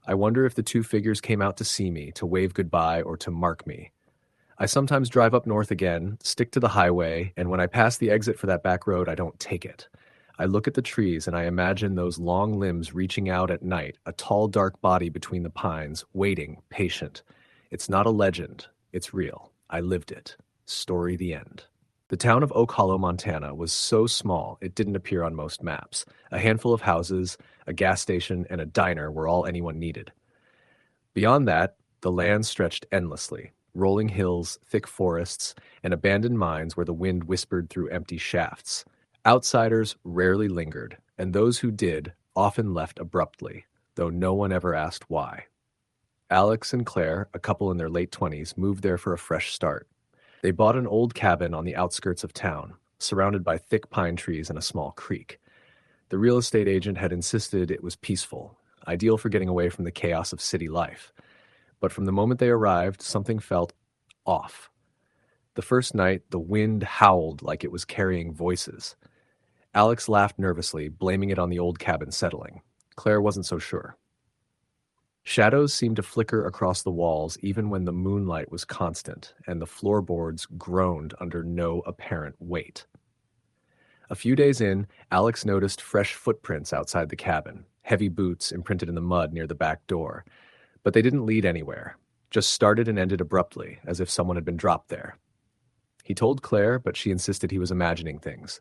I wonder if the two figures came out to see me, to wave goodbye, or to mark me. I sometimes drive up north again, stick to the highway, and when I pass the exit for that back road, I don't take it. I look at the trees and I imagine those long limbs reaching out at night, a tall dark body between the pines, waiting, patient. It's not a legend, it's real. I lived it. Story the end. The town of Oak Hollow, Montana was so small it didn't appear on most maps. A handful of houses, a gas station, and a diner were all anyone needed. Beyond that, the land stretched endlessly. Rolling hills, thick forests, and abandoned mines where the wind whispered through empty shafts. Outsiders rarely lingered, and those who did often left abruptly, though no one ever asked why. Alex and Claire, a couple in their late 20s, moved there for a fresh start. They bought an old cabin on the outskirts of town, surrounded by thick pine trees and a small creek. The real estate agent had insisted it was peaceful, ideal for getting away from the chaos of city life. But from the moment they arrived, something felt off. The first night, the wind howled like it was carrying voices. Alex laughed nervously, blaming it on the old cabin settling. Claire wasn't so sure. Shadows seemed to flicker across the walls even when the moonlight was constant, and the floorboards groaned under no apparent weight. A few days in, Alex noticed fresh footprints outside the cabin, heavy boots imprinted in the mud near the back door. But they didn't lead anywhere, just started and ended abruptly, as if someone had been dropped there. He told Claire, but she insisted he was imagining things.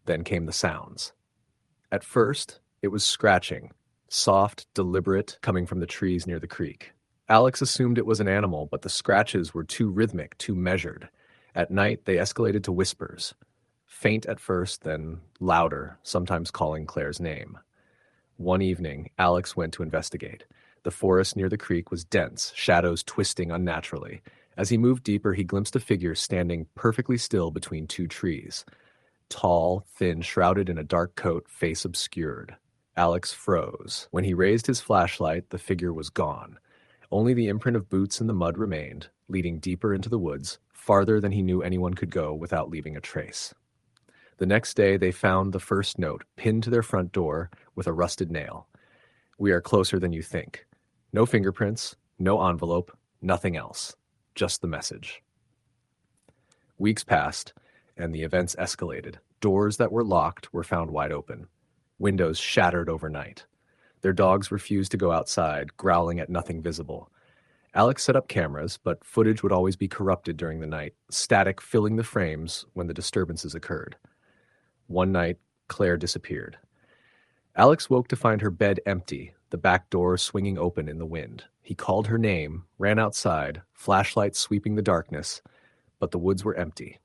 Then came the sounds. At first, it was scratching, soft, deliberate, coming from the trees near the creek. Alex assumed it was an animal, but the scratches were too rhythmic, too measured. At night, they escalated to whispers. Faint at first, then louder, sometimes calling Claire's name. One evening, Alex went to investigate. The forest near the creek was dense, shadows twisting unnaturally. As he moved deeper, he glimpsed a figure standing perfectly still between two trees. Tall, thin, shrouded in a dark coat, face obscured. Alex froze. When he raised his flashlight, the figure was gone. Only the imprint of boots in the mud remained, leading deeper into the woods, farther than he knew anyone could go without leaving a trace. The next day, they found the first note, pinned to their front door with a rusted nail. "We are closer than you think." No fingerprints, no envelope, nothing else. Just the message. Weeks passed, and the events escalated. Doors that were locked were found wide open. Windows shattered overnight. Their dogs refused to go outside, growling at nothing visible. Alex set up cameras, but footage would always be corrupted during the night, static filling the frames when the disturbances occurred. One night, Claire disappeared. Alex woke to find her bed empty, the back door swinging open in the wind. He called her name, ran outside, flashlight sweeping the darkness, but the woods were empty.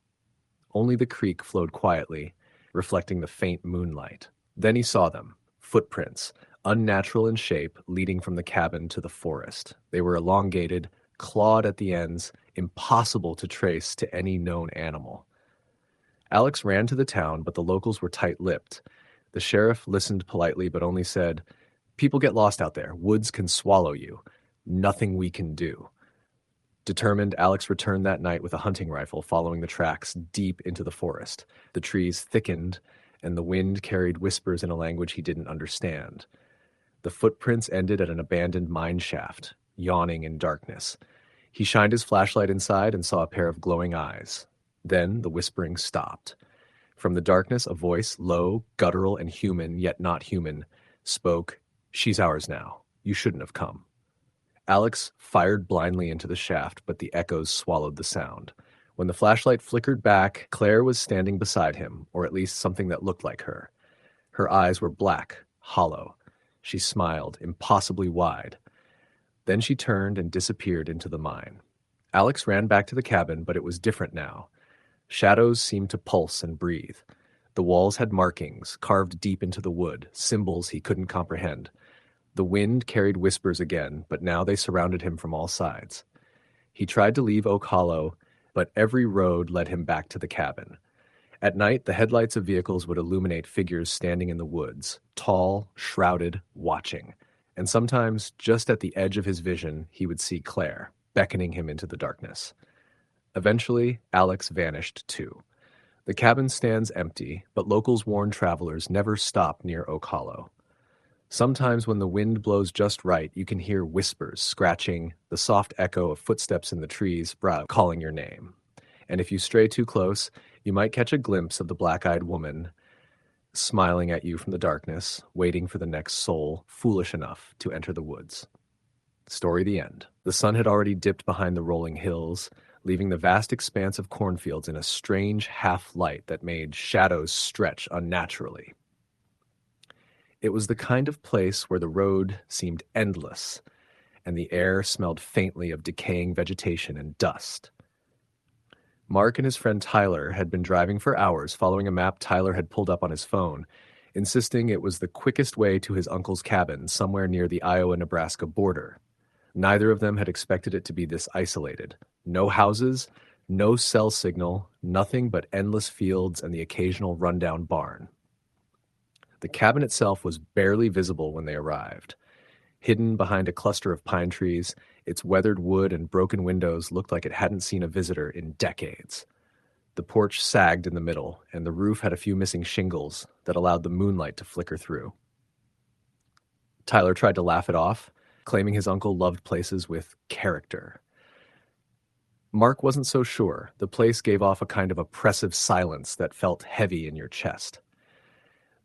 Only the creek flowed quietly, reflecting the faint moonlight. Then he saw them, footprints, unnatural in shape, leading from the cabin to the forest. They were elongated, clawed at the ends, impossible to trace to any known animal. Alex ran to the town, but the locals were tight-lipped. The sheriff listened politely, but only said, "People get lost out there. Woods can swallow you. Nothing we can do." Determined, Alex returned that night with a hunting rifle, following the tracks deep into the forest. The trees thickened, and the wind carried whispers in a language he didn't understand. The footprints ended at an abandoned mine shaft, yawning in darkness. He shined his flashlight inside and saw a pair of glowing eyes. Then the whispering stopped. From the darkness, a voice, low, guttural, and human, yet not human, spoke, "She's ours now. You shouldn't have come." Alex fired blindly into the shaft, but the echoes swallowed the sound. When the flashlight flickered back, Claire was standing beside him, or at least something that looked like her. Her eyes were black, hollow. She smiled, impossibly wide. Then she turned and disappeared into the mine. Alex ran back to the cabin, but it was different now. Shadows seemed to pulse and breathe. The walls had markings, carved deep into the wood, symbols he couldn't comprehend. The wind carried whispers again, but now they surrounded him from all sides. He tried to leave Oak Hollow, but every road led him back to the cabin. At night, the headlights of vehicles would illuminate figures standing in the woods, tall, shrouded, watching. And sometimes, just at the edge of his vision, he would see Claire, beckoning him into the darkness. Eventually, Alex vanished too. The cabin stands empty, but locals warn travelers never stop near Oak Hollow. Sometimes when the wind blows just right, you can hear whispers, scratching, the soft echo of footsteps in the trees, calling your name. And if you stray too close, you might catch a glimpse of the black-eyed woman smiling at you from the darkness, waiting for the next soul foolish enough to enter the woods. Story the end. The sun had already dipped behind the rolling hills, leaving the vast expanse of cornfields in a strange half-light that made shadows stretch unnaturally. It was the kind of place where the road seemed endless, and the air smelled faintly of decaying vegetation and dust. Mark and his friend Tyler had been driving for hours, following a map Tyler had pulled up on his phone, insisting it was the quickest way to his uncle's cabin somewhere near the Iowa-Nebraska border. Neither of them had expected it to be this isolated. No houses, no cell signal, nothing but endless fields and the occasional rundown barn. The cabin itself was barely visible when they arrived. Hidden behind a cluster of pine trees, its weathered wood and broken windows looked like it hadn't seen a visitor in decades. The porch sagged in the middle, and the roof had a few missing shingles that allowed the moonlight to flicker through. Tyler tried to laugh it off, claiming his uncle loved places with character. Mark wasn't so sure. The place gave off a kind of oppressive silence that felt heavy in your chest.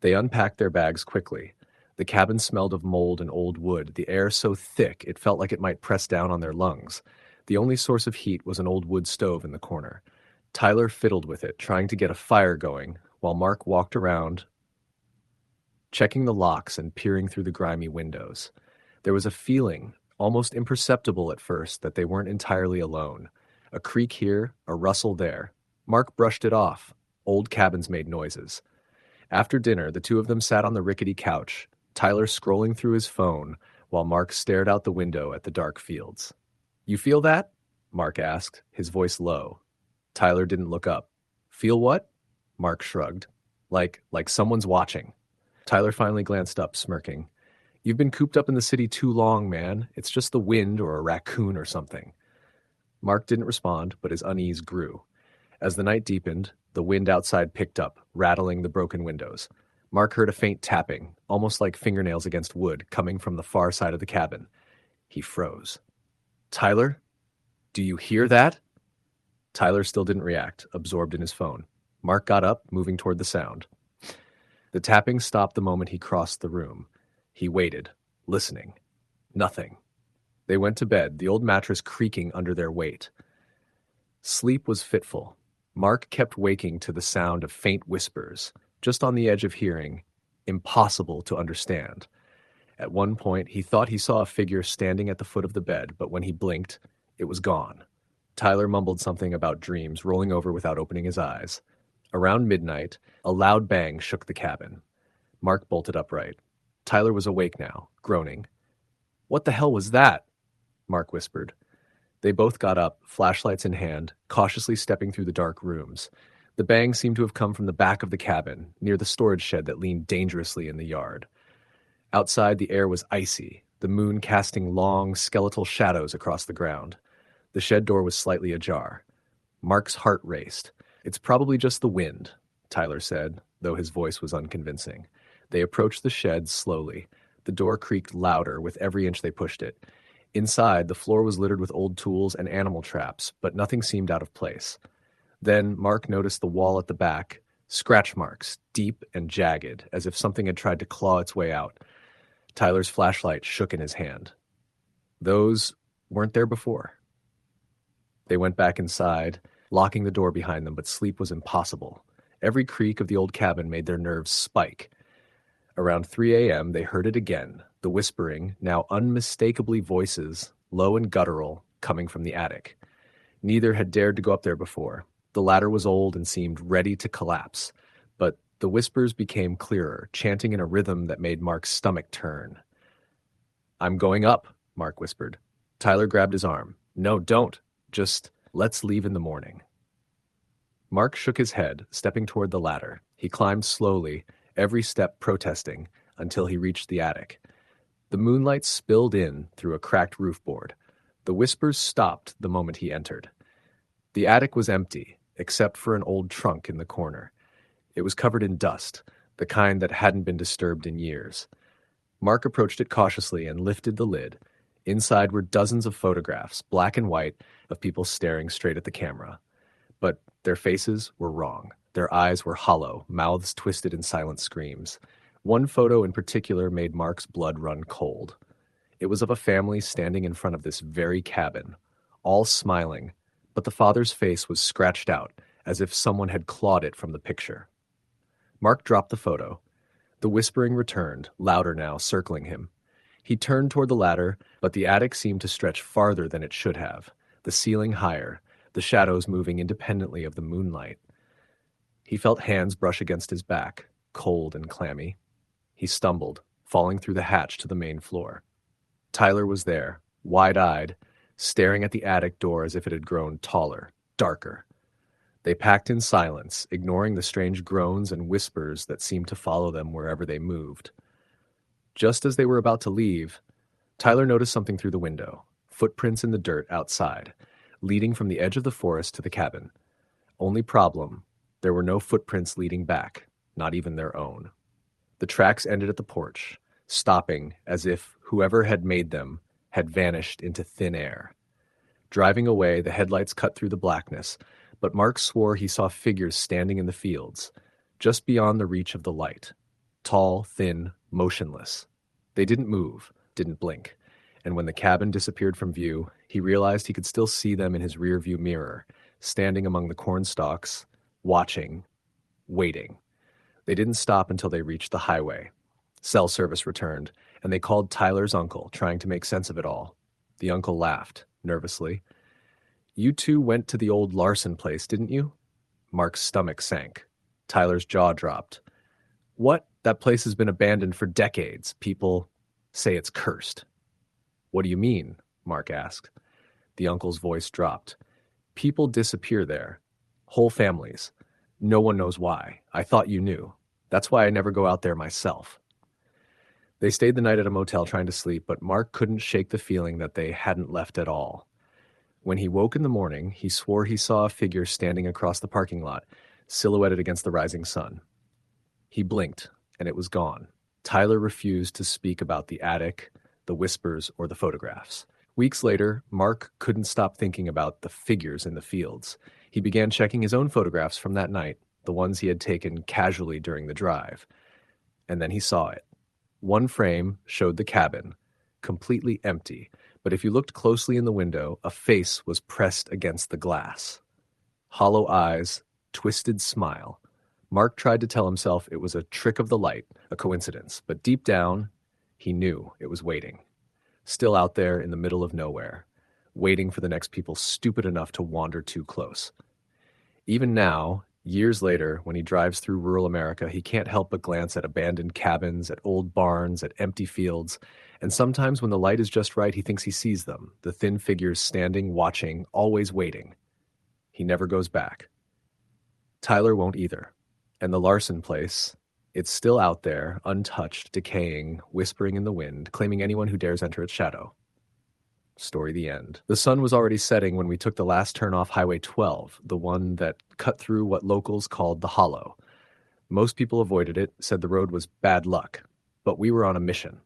They unpacked their bags quickly. The cabin smelled of mold and old wood, the air so thick it felt like it might press down on their lungs. The only source of heat was an old wood stove in the corner. Tyler fiddled with it, trying to get a fire going, while Mark walked around, checking the locks and peering through the grimy windows. There was a feeling, almost imperceptible at first, that they weren't entirely alone. A creak here, a rustle there. Mark brushed it off. Old cabins made noises. After dinner, the two of them sat on the rickety couch, Tyler scrolling through his phone while Mark stared out the window at the dark fields. "You feel that?" Mark asked, his voice low. Tyler didn't look up. "Feel what?" Mark shrugged. Like someone's watching." Tyler finally glanced up, smirking. "You've been cooped up in the city too long, man. It's just the wind or a raccoon or something." Mark didn't respond, but his unease grew. As the night deepened, the wind outside picked up, rattling the broken windows. Mark heard a faint tapping, almost like fingernails against wood, coming from the far side of the cabin. He froze. "Tyler? Do you hear that?" Tyler still didn't react, absorbed in his phone. Mark got up, moving toward the sound. The tapping stopped the moment he crossed the room. He waited, listening. Nothing. They went to bed, the old mattress creaking under their weight. Sleep was fitful. Mark kept waking to the sound of faint whispers, just on the edge of hearing, impossible to understand. At one point, he thought he saw a figure standing at the foot of the bed, but when he blinked, it was gone. Tyler mumbled something about dreams, rolling over without opening his eyes. Around midnight, a loud bang shook the cabin. Mark bolted upright. Tyler was awake now, groaning. "What the hell was that?" Mark whispered. They both got up, flashlights in hand, cautiously stepping through the dark rooms. The bang seemed to have come from the back of the cabin, near the storage shed that leaned dangerously in the yard. Outside, the air was icy, the moon casting long, skeletal shadows across the ground. The shed door was slightly ajar. Mark's heart raced. "It's probably just the wind," Tyler said, though his voice was unconvincing. They approached the shed slowly. The door creaked louder with every inch they pushed it. Inside, the floor was littered with old tools and animal traps, but nothing seemed out of place. Then Mark noticed the wall at the back, scratch marks, deep and jagged, as if something had tried to claw its way out. Tyler's flashlight shook in his hand. Those weren't there before. They went back inside, locking the door behind them, but sleep was impossible. Every creak of the old cabin made their nerves spike. Around 3 a.m., they heard it again, the whispering, now unmistakably voices, low and guttural, coming from the attic. Neither had dared to go up there before. The ladder was old and seemed ready to collapse, but the whispers became clearer, chanting in a rhythm that made Mark's stomach turn. "I'm going up," Mark whispered. Tyler grabbed his arm. "No, don't. Just let's leave in the morning." Mark shook his head, stepping toward the ladder. He climbed slowly, every step protesting, until he reached the attic. The moonlight spilled in through a cracked roof board. The whispers stopped the moment he entered. The attic was empty, except for an old trunk in the corner. It was covered in dust, the kind that hadn't been disturbed in years. Mark approached it cautiously and lifted the lid. Inside were dozens of photographs, black and white, of people staring straight at the camera. But their faces were wrong. Their eyes were hollow, mouths twisted in silent screams. One photo in particular made Mark's blood run cold. It was of a family standing in front of this very cabin, all smiling, but the father's face was scratched out, as if someone had clawed it from the picture. Mark dropped the photo. The whispering returned, louder now, circling him. He turned toward the ladder, but the attic seemed to stretch farther than it should have, the ceiling higher, the shadows moving independently of the moonlight. He felt hands brush against his back, cold and clammy. He stumbled, falling through the hatch to the main floor. Tyler was there, wide-eyed, staring at the attic door as if it had grown taller, darker. They packed in silence, ignoring the strange groans and whispers that seemed to follow them wherever they moved. Just as they were about to leave, Tyler noticed something through the window, footprints in the dirt outside, leading from the edge of the forest to the cabin. Only problem, there were no footprints leading back, not even their own. The tracks ended at the porch, stopping as if whoever had made them had vanished into thin air. Driving away, the headlights cut through the blackness, but Mark swore he saw figures standing in the fields, just beyond the reach of the light. Tall, thin, motionless. They didn't move, didn't blink, and when the cabin disappeared from view, he realized he could still see them in his rearview mirror, standing among the corn stalks, watching, waiting. They didn't stop until they reached the highway. Cell service returned, and they called Tyler's uncle, trying to make sense of it all. The uncle laughed, nervously. "You two went to the old Larson place, didn't you?" Mark's stomach sank. Tyler's jaw dropped. "What? That place has been abandoned for decades. People say it's cursed." "What do you mean?" Mark asked. The uncle's voice dropped. "People disappear there. Whole families. No one knows why. I thought you knew. That's why I never go out there myself." They stayed the night at a motel trying to sleep, but Mark couldn't shake the feeling that they hadn't left at all. When he woke in the morning, he swore he saw a figure standing across the parking lot, silhouetted against the rising sun. He blinked, and it was gone. Tyler refused to speak about the attic, the whispers, or the photographs. Weeks later, Mark couldn't stop thinking about the figures in the fields. He began checking his own photographs from that night, the ones he had taken casually during the drive. And then he saw it. One frame showed the cabin, completely empty, but if you looked closely in the window, a face was pressed against the glass. Hollow eyes, twisted smile. Mark tried to tell himself it was a trick of the light, a coincidence, but deep down, he knew it was waiting. Still out there in the middle of nowhere, waiting for the next people stupid enough to wander too close. Even now, years later, when he drives through rural America, he can't help but glance at abandoned cabins, at old barns, at empty fields, and sometimes when the light is just right, he thinks he sees them, the thin figures standing, watching, always waiting. He never goes back. Tyler won't either. And the Larson place, it's still out there, untouched, decaying, whispering in the wind, claiming anyone who dares enter its shadow. Story the end. The sun was already setting when we took the last turn off Highway 12, the one that cut through what locals called the Hollow. Most people avoided it, said the road was bad luck, but we were on a mission.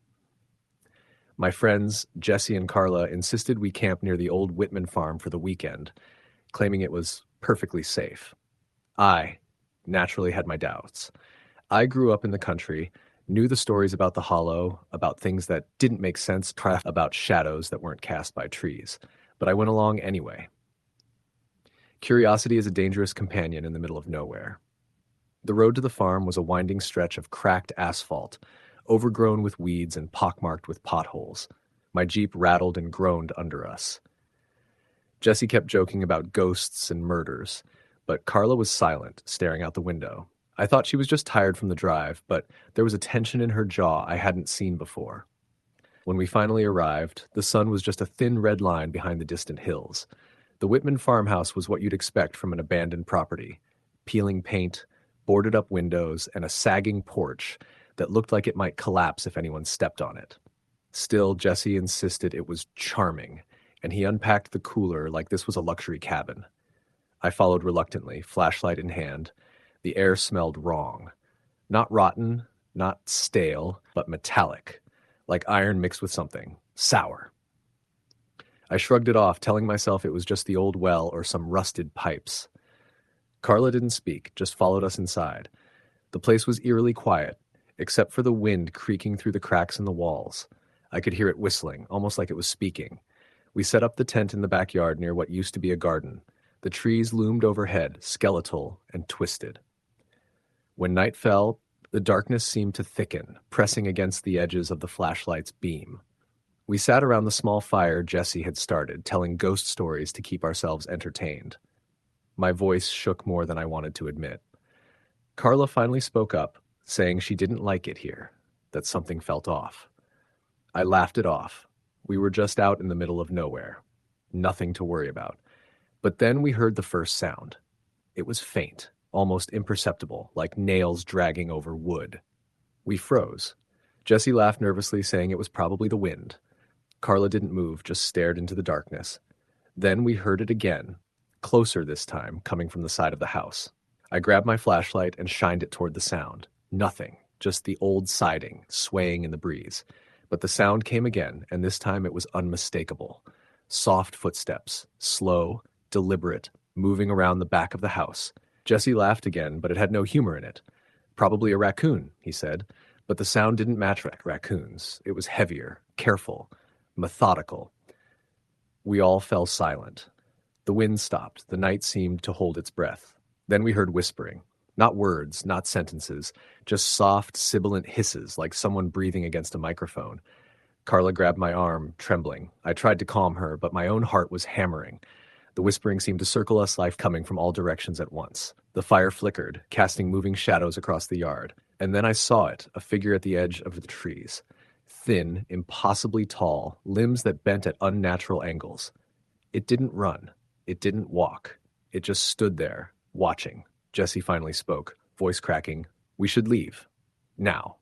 My friends, Jesse and Carla, insisted we camp near the old Whitman farm for the weekend, claiming it was perfectly safe. I naturally had my doubts. I grew up in the country, knew the stories about the Hollow, about things that didn't make sense, about shadows that weren't cast by trees, but I went along anyway. Curiosity is a dangerous companion in the middle of nowhere. The road to the farm was a winding stretch of cracked asphalt, overgrown with weeds and pockmarked with potholes. My Jeep rattled and groaned under us. Jesse kept joking about ghosts and murders, but Carla was silent, staring out the window. I thought she was just tired from the drive, but there was a tension in her jaw I hadn't seen before. When we finally arrived, the sun was just a thin red line behind the distant hills. The Whitman farmhouse was what you'd expect from an abandoned property. Peeling paint, boarded up windows, and a sagging porch that looked like it might collapse if anyone stepped on it. Still, Jesse insisted it was charming, and he unpacked the cooler like this was a luxury cabin. I followed reluctantly, flashlight in hand. The air smelled wrong. Not rotten, not stale, but metallic, like iron mixed with something sour. I shrugged it off, telling myself it was just the old well or some rusted pipes. Carla didn't speak, just followed us inside. The place was eerily quiet, except for the wind creaking through the cracks in the walls. I could hear it whistling, almost like it was speaking. We set up the tent in the backyard near what used to be a garden. The trees loomed overhead, skeletal and twisted. When night fell, the darkness seemed to thicken, pressing against the edges of the flashlight's beam. We sat around the small fire Jesse had started, telling ghost stories to keep ourselves entertained. My voice shook more than I wanted to admit. Carla finally spoke up, saying she didn't like it here, that something felt off. I laughed it off. We were just out in the middle of nowhere. Nothing to worry about. But then we heard the first sound. It was faint, almost imperceptible, like nails dragging over wood. We froze. Jesse laughed nervously, saying it was probably the wind. Carla didn't move, just stared into the darkness. Then we heard it again, closer this time, coming from the side of the house. I grabbed my flashlight and shined it toward the sound. Nothing, just the old siding, swaying in the breeze. But the sound came again, and this time it was unmistakable. Soft footsteps, slow, deliberate, moving around the back of the house. Jesse laughed again, but it had no humor in it. Probably a raccoon, he said, but the sound didn't match raccoons. It was heavier, careful, methodical. We all fell silent. The wind stopped. The night seemed to hold its breath. Then we heard whispering. Not words, not sentences, just soft, sibilant hisses like someone breathing against a microphone. Carla grabbed my arm, trembling. I tried to calm her, but my own heart was hammering. The whispering seemed to circle us, life coming from all directions at once. The fire flickered, casting moving shadows across the yard. And then I saw it, a figure at the edge of the trees. Thin, impossibly tall, limbs that bent at unnatural angles. It didn't run. It didn't walk. It just stood there, watching. Jesse finally spoke, voice cracking. We should leave. Now.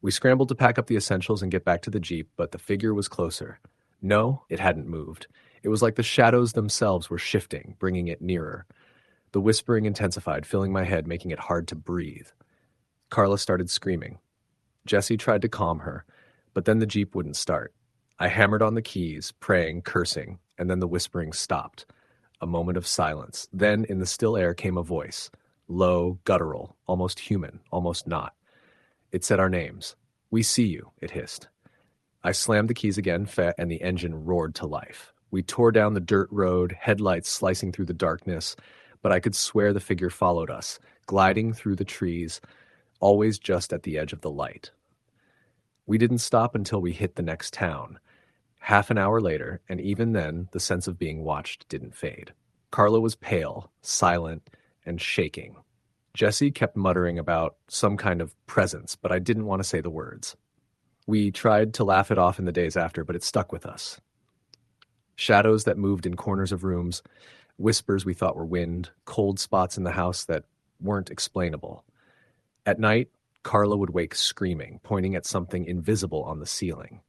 We scrambled to pack up the essentials and get back to the Jeep, but the figure was closer. No, it hadn't moved. It was like the shadows themselves were shifting, bringing it nearer. The whispering intensified, filling my head, making it hard to breathe. Carla started screaming. Jesse tried to calm her, but then the Jeep wouldn't start. I hammered on the keys, praying, cursing, and then the whispering stopped. A moment of silence. Then, in the still air, came a voice. Low, guttural, almost human, almost not. It said our names. We see you, it hissed. I slammed the keys again, and the engine roared to life. We tore down the dirt road, headlights slicing through the darkness, but I could swear the figure followed us, gliding through the trees, always just at the edge of the light. We didn't stop until we hit the next town. Half an hour later, and even then, the sense of being watched didn't fade. Carla was pale, silent, and shaking. Jesse kept muttering about some kind of presence, but I didn't want to say the words. We tried to laugh it off in the days after, but it stuck with us. Shadows that moved in corners of rooms, whispers we thought were wind, cold spots in the house that weren't explainable. At night, Carla would wake screaming, pointing at something invisible on the ceiling.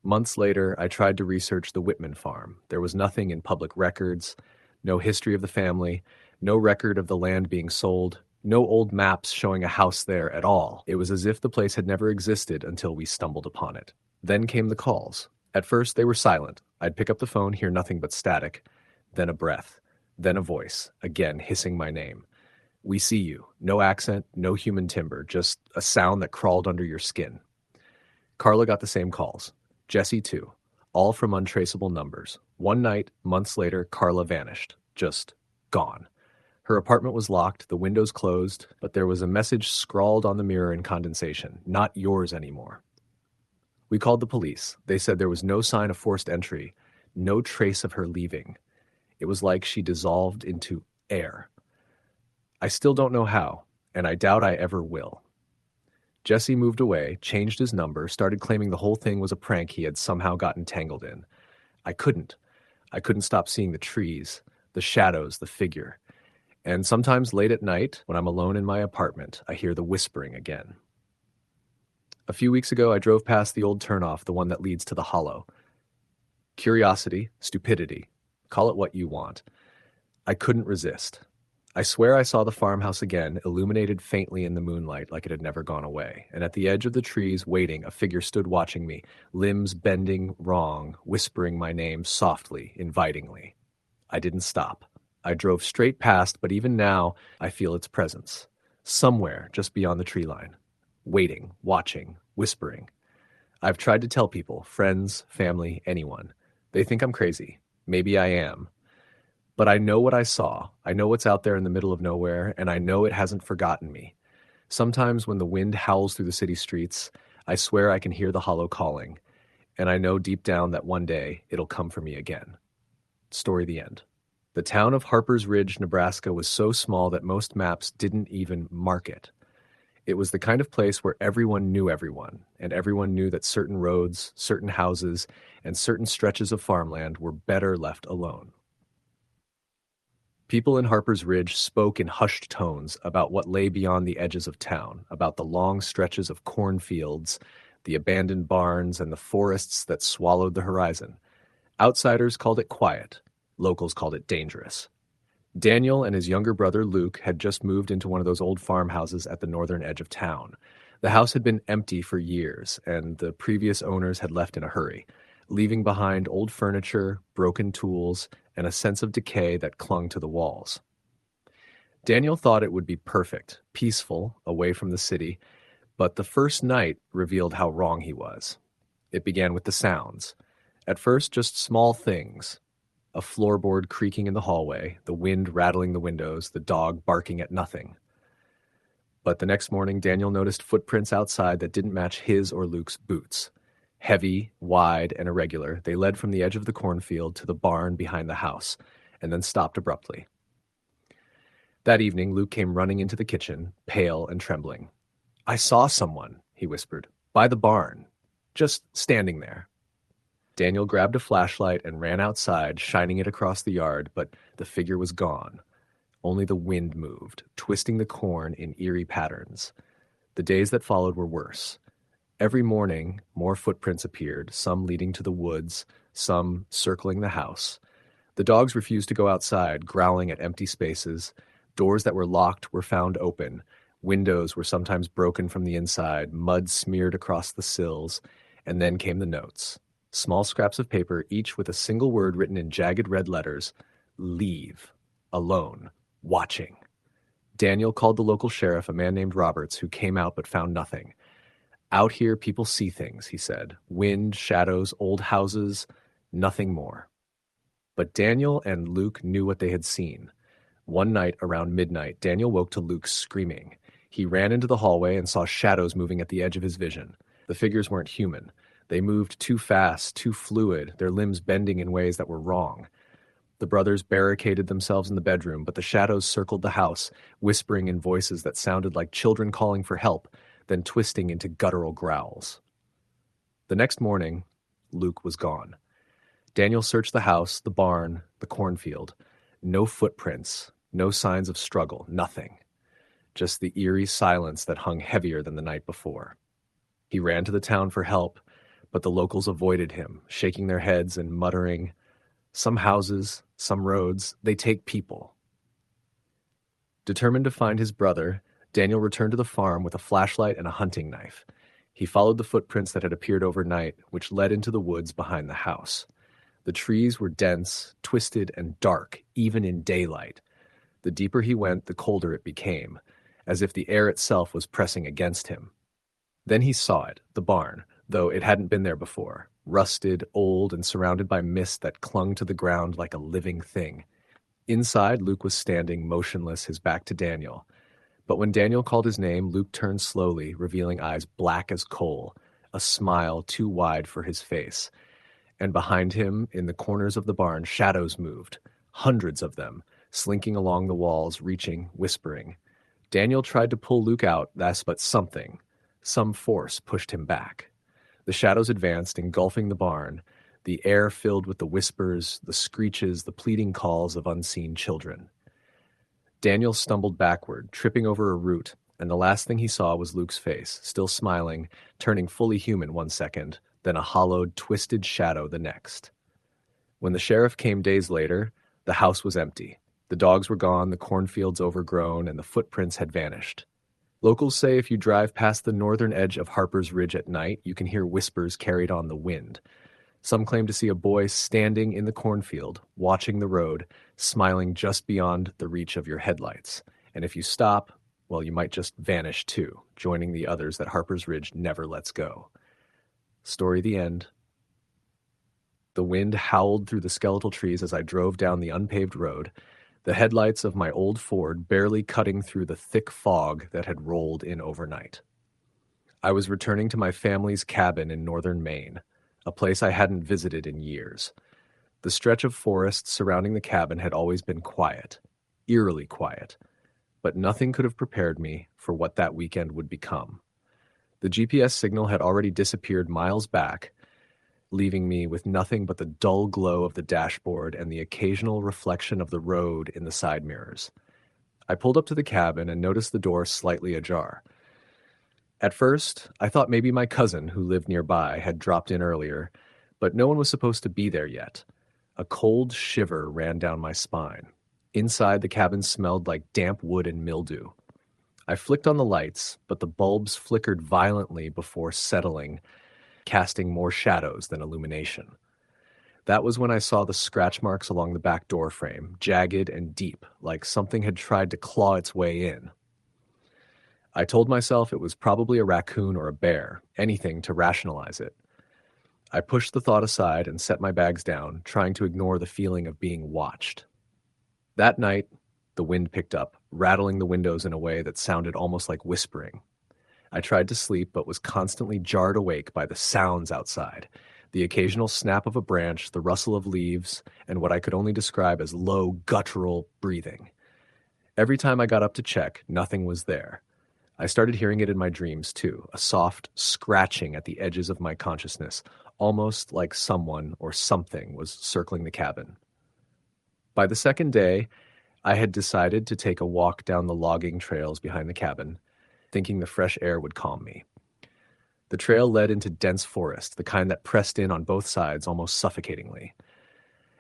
Months later, I tried to research the Whitman farm. There was nothing in public records, no history of the family, no record of the land being sold, no old maps showing a house there at all. It was as if the place had never existed until we stumbled upon it. Then came the calls. At first, they were silent. I'd pick up the phone, hear nothing but static. Then a breath. Then a voice, again hissing my name. We see you. No accent, no human timbre, just a sound that crawled under your skin. Carla got the same calls. Jesse, too. All from untraceable numbers. One night, months later, Carla vanished. Just gone. Her apartment was locked, the windows closed, but there was a message scrawled on the mirror in condensation. Not yours anymore. We called the police. They said there was no sign of forced entry, no trace of her leaving. It was like she dissolved into air. I still don't know how, and I doubt I ever will. Jesse moved away, changed his number, started claiming the whole thing was a prank he had somehow gotten tangled in. I couldn't stop seeing the trees, the shadows, the figure. And sometimes late at night, when I'm alone in my apartment, I hear the whispering again. A few weeks ago, I drove past the old turnoff, the one that leads to the hollow. Curiosity, stupidity, call it what you want. I couldn't resist. I swear I saw the farmhouse again, illuminated faintly in the moonlight like it had never gone away. And at the edge of the trees, waiting, a figure stood watching me, limbs bending wrong, whispering my name softly, invitingly. I didn't stop. I drove straight past, but even now, I feel its presence. Somewhere just beyond the tree line. Waiting, watching, whispering. I've tried to tell people, friends, family, anyone. They think I'm crazy. Maybe I am. But I know what I saw. I know what's out there in the middle of nowhere, and I know it hasn't forgotten me. Sometimes when the wind howls through the city streets, I swear I can hear the hollow calling, and I know deep down that one day it'll come for me again. Story the end. The town of Harper's Ridge, Nebraska was so small that most maps didn't even mark it. It was the kind of place where everyone knew everyone, and everyone knew that certain roads, certain houses, and certain stretches of farmland were better left alone. People in Harper's Ridge spoke in hushed tones about what lay beyond the edges of town, about the long stretches of cornfields, the abandoned barns, and the forests that swallowed the horizon. Outsiders called it quiet. Locals called it dangerous. Daniel and his younger brother Luke had just moved into one of those old farmhouses at the northern edge of town. The house had been empty for years, and the previous owners had left in a hurry, leaving behind old furniture, broken tools, and a sense of decay that clung to the walls. Daniel thought it would be perfect, peaceful, away from the city, but the first night revealed how wrong he was. It began with the sounds. At first, just small things. A floorboard creaking in the hallway, the wind rattling the windows, the dog barking at nothing. But the next morning, Daniel noticed footprints outside that didn't match his or Luke's boots. Heavy, wide, and irregular, they led from the edge of the cornfield to the barn behind the house, and then stopped abruptly. That evening, Luke came running into the kitchen, pale and trembling. "I saw someone," he whispered, "by the barn, just standing there." Daniel grabbed a flashlight and ran outside, shining it across the yard, but the figure was gone. Only the wind moved, twisting the corn in eerie patterns. The days that followed were worse. Every morning, more footprints appeared, some leading to the woods, some circling the house. The dogs refused to go outside, growling at empty spaces. Doors that were locked were found open. Windows were sometimes broken from the inside, mud smeared across the sills, and then came the notes. Small scraps of paper, each with a single word written in jagged red letters: leave, alone, watching. Daniel called the local sheriff, a man named Roberts, who came out but found nothing. "Out here, people see things," he said. "Wind, shadows, old houses, nothing more." But Daniel and Luke knew what they had seen. One night around midnight, Daniel woke to Luke screaming. He ran into the hallway and saw shadows moving at the edge of his vision. The figures weren't human. They moved too fast, too fluid, their limbs bending in ways that were wrong. The brothers barricaded themselves in the bedroom, but the shadows circled the house, whispering in voices that sounded like children calling for help, then twisting into guttural growls. The next morning, Luke was gone. Daniel searched the house, the barn, the cornfield. No footprints, no signs of struggle, nothing. Just the eerie silence that hung heavier than the night before. He ran to the town for help, but the locals avoided him, shaking their heads and muttering, "Some houses, some roads, they take people." Determined to find his brother, Daniel returned to the farm with a flashlight and a hunting knife. He followed the footprints that had appeared overnight, which led into the woods behind the house. The trees were dense, twisted, and dark, even in daylight. The deeper he went, the colder it became, as if the air itself was pressing against him. Then he saw it, the barn, though it hadn't been there before, rusted, old, and surrounded by mist that clung to the ground like a living thing. Inside, Luke was standing, motionless, his back to Daniel. But when Daniel called his name, Luke turned slowly, revealing eyes black as coal, a smile too wide for his face. And behind him, in the corners of the barn, shadows moved, hundreds of them, slinking along the walls, reaching, whispering. Daniel tried to pull Luke out, but some force pushed him back. The shadows advanced, engulfing the barn, the air filled with the whispers, the screeches, the pleading calls of unseen children. Daniel stumbled backward, tripping over a root, and the last thing he saw was Luke's face, still smiling, turning fully human one second, then a hollowed, twisted shadow the next. When the sheriff came days later, the house was empty. The dogs were gone, the cornfields overgrown, and the footprints had vanished. Locals say if you drive past the northern edge of Harper's Ridge at night, you can hear whispers carried on the wind. Some claim to see a boy standing in the cornfield, watching the road, smiling just beyond the reach of your headlights. And if you stop, well, you might just vanish too, joining the others that Harper's Ridge never lets go. Story the end. The wind howled through the skeletal trees as I drove down the unpaved road, the headlights of my old Ford barely cutting through the thick fog that had rolled in overnight. I was returning to my family's cabin in northern Maine, a place I hadn't visited in years. The stretch of forest surrounding the cabin had always been quiet, eerily quiet. but nothing could have prepared me for what that weekend would become. The GPS signal had already disappeared miles back, leaving me with nothing but the dull glow of the dashboard and the occasional reflection of the road in the side mirrors. I pulled up to the cabin and noticed the door slightly ajar. At first, I thought maybe my cousin, who lived nearby, had dropped in earlier, but no one was supposed to be there yet. A cold shiver ran down my spine. Inside, the cabin smelled like damp wood and mildew. I flicked on the lights, but the bulbs flickered violently before settling, casting more shadows than illumination. That was when I saw the scratch marks along the back door frame, jagged and deep, like something had tried to claw its way in. I told myself it was probably a raccoon or a bear, anything to rationalize it. I pushed the thought aside and set my bags down, trying to ignore the feeling of being watched. That night, the wind picked up, rattling the windows in a way that sounded almost like whispering. I tried to sleep, but was constantly jarred awake by the sounds outside, the occasional snap of a branch, the rustle of leaves, and what I could only describe as low, guttural breathing. Every time I got up to check, nothing was there. I started hearing it in my dreams, too, a soft scratching at the edges of my consciousness, almost like someone or something was circling the cabin. By the second day, I had decided to take a walk down the logging trails behind the cabin, thinking the fresh air would calm me. The trail led into dense forest, the kind that pressed in on both sides almost suffocatingly.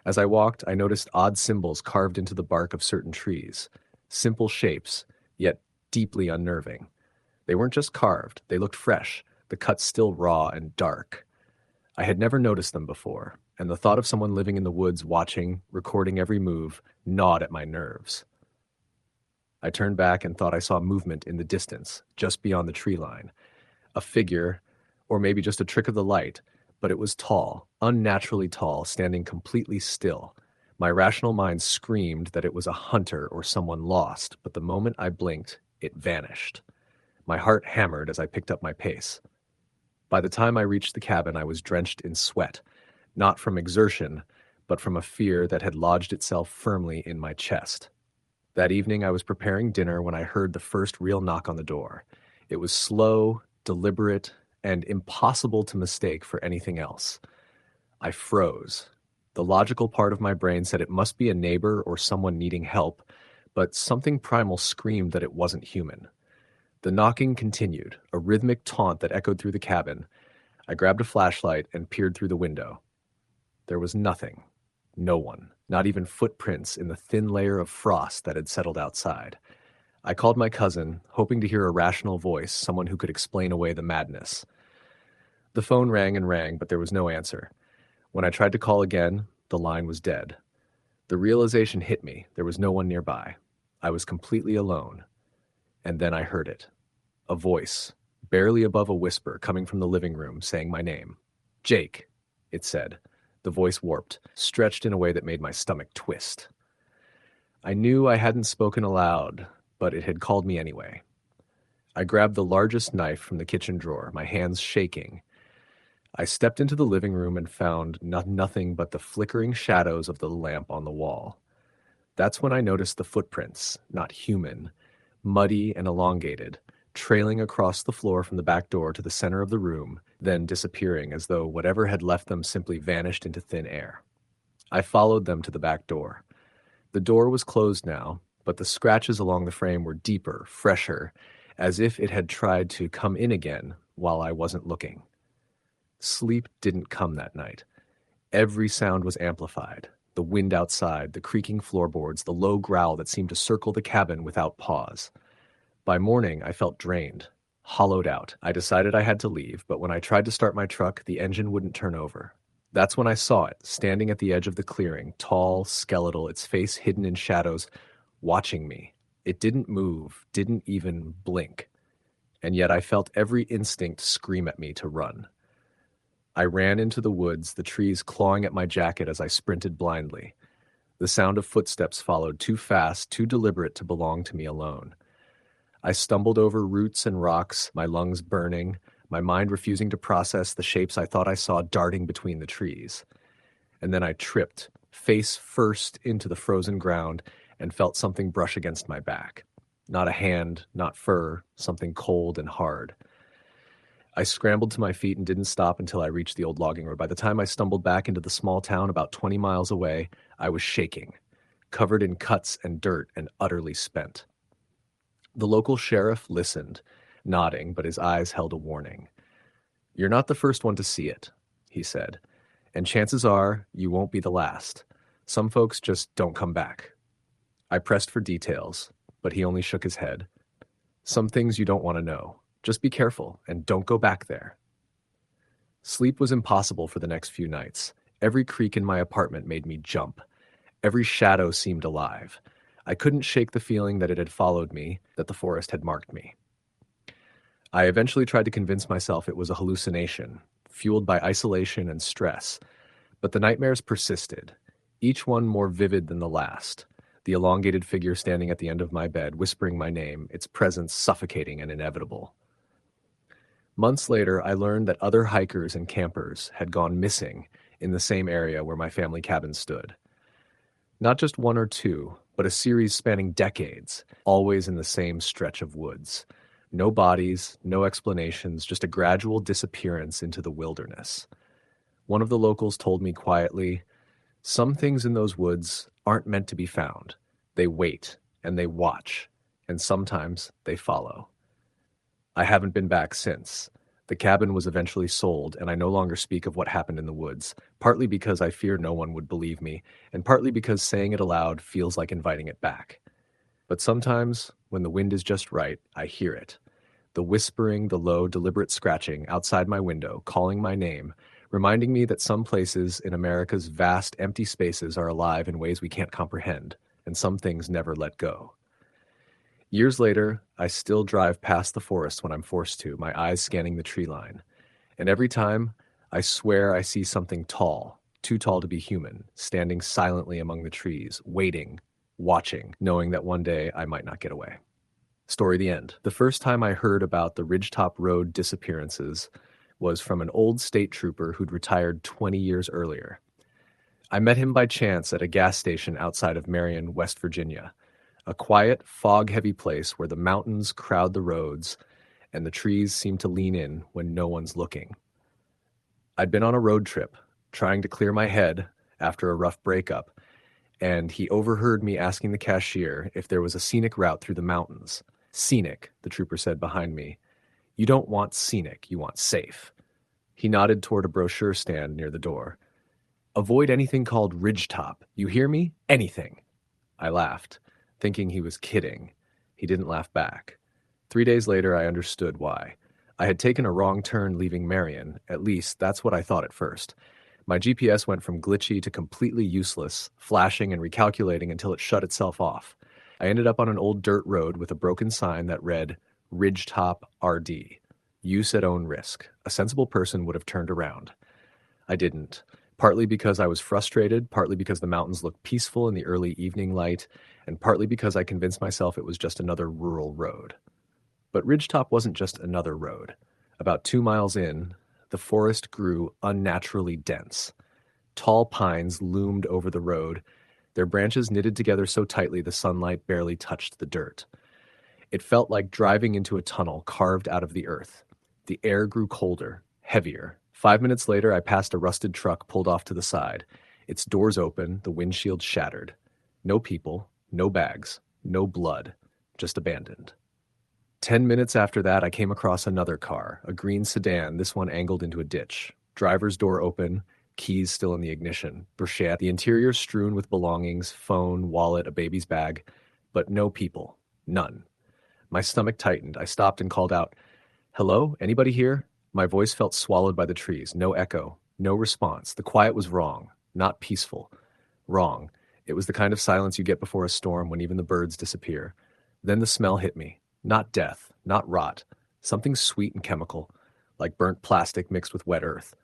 As I walked, I noticed odd symbols carved into the bark of certain trees, simple shapes, yet deeply unnerving. They weren't just carved, they looked fresh, the cuts still raw and dark. I had never noticed them before, and the thought of someone living in the woods watching, recording every move, gnawed at my nerves. I turned back and thought I saw movement in the distance, just beyond the tree line. A figure, or maybe just a trick of the light, but it was tall, unnaturally tall, standing completely still. My rational mind screamed that it was a hunter or someone lost, but the moment I blinked, it vanished. My heart hammered as I picked up my pace. By the time I reached the cabin, I was drenched in sweat, not from exertion, but from a fear that had lodged itself firmly in my chest. That evening, I was preparing dinner when I heard the first real knock on the door. It was slow, deliberate, and impossible to mistake for anything else. I froze. The logical part of my brain said it must be a neighbor or someone needing help, but something primal screamed that it wasn't human. The knocking continued, a rhythmic taunt that echoed through the cabin. I grabbed a flashlight and peered through the window. There was nothing. No one, not even footprints in the thin layer of frost that had settled outside. I called my cousin, hoping to hear a rational voice, someone who could explain away the madness. The phone rang and rang, but there was no answer. When I tried to call again, the line was dead. The realization hit me. There was no one nearby. I was completely alone. And then I heard it. A voice, barely above a whisper, coming from the living room, saying my name. "Jake," it said. The voice warped, stretched in a way that made my stomach twist. I knew I hadn't spoken aloud, but it had called me anyway. I grabbed the largest knife from the kitchen drawer, my hands shaking. I stepped into the living room and found nothing but the flickering shadows of the lamp on the wall. That's when I noticed the footprints, not human, muddy and elongated, trailing across the floor from the back door to the center of the room, then disappearing as though whatever had left them simply vanished into thin air. I followed them to the back door. The door was closed now, but the scratches along the frame were deeper, fresher, as if it had tried to come in again while I wasn't looking. Sleep didn't come that night. Every sound was amplified. The wind outside, the creaking floorboards, the low growl that seemed to circle the cabin without pause. By morning, I felt drained, hollowed out. I decided I had to leave, but when I tried to start my truck, the engine wouldn't turn over. That's when I saw it, standing at the edge of the clearing, tall, skeletal, its face hidden in shadows, watching me. It didn't move, didn't even blink. And yet I felt every instinct scream at me to run. I ran into the woods, the trees clawing at my jacket as I sprinted blindly. The sound of footsteps followed, too fast, too deliberate to belong to me alone. I stumbled over roots and rocks, my lungs burning, my mind refusing to process the shapes I thought I saw darting between the trees. And then I tripped, face first into the frozen ground, and felt something brush against my back. Not a hand, not fur, something cold and hard. I scrambled to my feet and didn't stop until I reached the old logging road. By the time I stumbled back into the small town about 20 miles away, I was shaking, covered in cuts and dirt and utterly spent. The local sheriff listened, nodding, but his eyes held a warning. "You're not the first one to see it," he said, "and chances are you won't be the last. Some folks just don't come back." I pressed for details, but he only shook his head. "Some things you don't want to know. Just be careful and don't go back there." Sleep was impossible for the next few nights. Every creak in my apartment made me jump. Every shadow seemed alive. I couldn't shake the feeling that it had followed me, that the forest had marked me. I eventually tried to convince myself it was a hallucination, fueled by isolation and stress, but the nightmares persisted, each one more vivid than the last. The elongated figure standing at the end of my bed, whispering my name, its presence suffocating and inevitable. Months later, I learned that other hikers and campers had gone missing in the same area where my family cabin stood. Not just one or two, but a series spanning decades, always in the same stretch of woods. No bodies, no explanations, just a gradual disappearance into the wilderness. One of the locals told me quietly, "Some things in those woods aren't meant to be found. They wait, and they watch, and sometimes they follow." I haven't been back since. The cabin was eventually sold, and I no longer speak of what happened in the woods, partly because I fear no one would believe me, and partly because saying it aloud feels like inviting it back. But sometimes, when the wind is just right, I hear it. The whispering, the low, deliberate scratching outside my window, calling my name, reminding me that some places in America's vast, empty spaces are alive in ways we can't comprehend, and some things never let go. Years later, I still drive past the forest when I'm forced to, my eyes scanning the tree line. And every time, I swear I see something tall, too tall to be human, standing silently among the trees, waiting, watching, knowing that one day I might not get away. Story the end. The first time I heard about the Ridgetop Road disappearances was from an old state trooper who'd retired 20 years earlier. I met him by chance at a gas station outside of Marion, West Virginia, a quiet, fog-heavy place where the mountains crowd the roads and the trees seem to lean in when no one's looking. I'd been on a road trip, trying to clear my head after a rough breakup, and he overheard me asking the cashier if there was a scenic route through the mountains. "Scenic," the trooper said behind me. "You don't want scenic, you want safe." He nodded toward a brochure stand near the door. "Avoid anything called Ridgetop. You hear me? Anything." I laughed, thinking he was kidding. He didn't laugh back. 3 days later, I understood why. I had taken a wrong turn leaving Marion. At least, that's what I thought at first. My GPS went from glitchy to completely useless, flashing and recalculating until it shut itself off. I ended up on an old dirt road with a broken sign that read, "Ridgetop RD. Use at own risk." A sensible person would have turned around. I didn't. Partly because I was frustrated, partly because the mountains looked peaceful in the early evening light, and partly because I convinced myself it was just another rural road. But Ridgetop wasn't just another road. About 2 miles in, the forest grew unnaturally dense. Tall pines loomed over the road, their branches knitted together so tightly the sunlight barely touched the dirt. It felt like driving into a tunnel carved out of the earth. The air grew colder, heavier. 5 minutes later, I passed a rusted truck pulled off to the side. Its doors open, the windshield shattered. No people, no bags, no blood, just abandoned. 10 minutes after that, I came across another car, a green sedan, this one angled into a ditch. Driver's door open, keys still in the ignition. Bruchette, the interior strewn with belongings, phone, wallet, a baby's bag, but no people, none. My stomach tightened. I stopped and called out, "Hello, anybody here?" My voice felt swallowed by the trees. No echo, no response. The quiet was wrong, not peaceful. Wrong. It was the kind of silence you get before a storm when even the birds disappear. Then the smell hit me. Not death, not rot. Something sweet and chemical, like burnt plastic mixed with wet earth.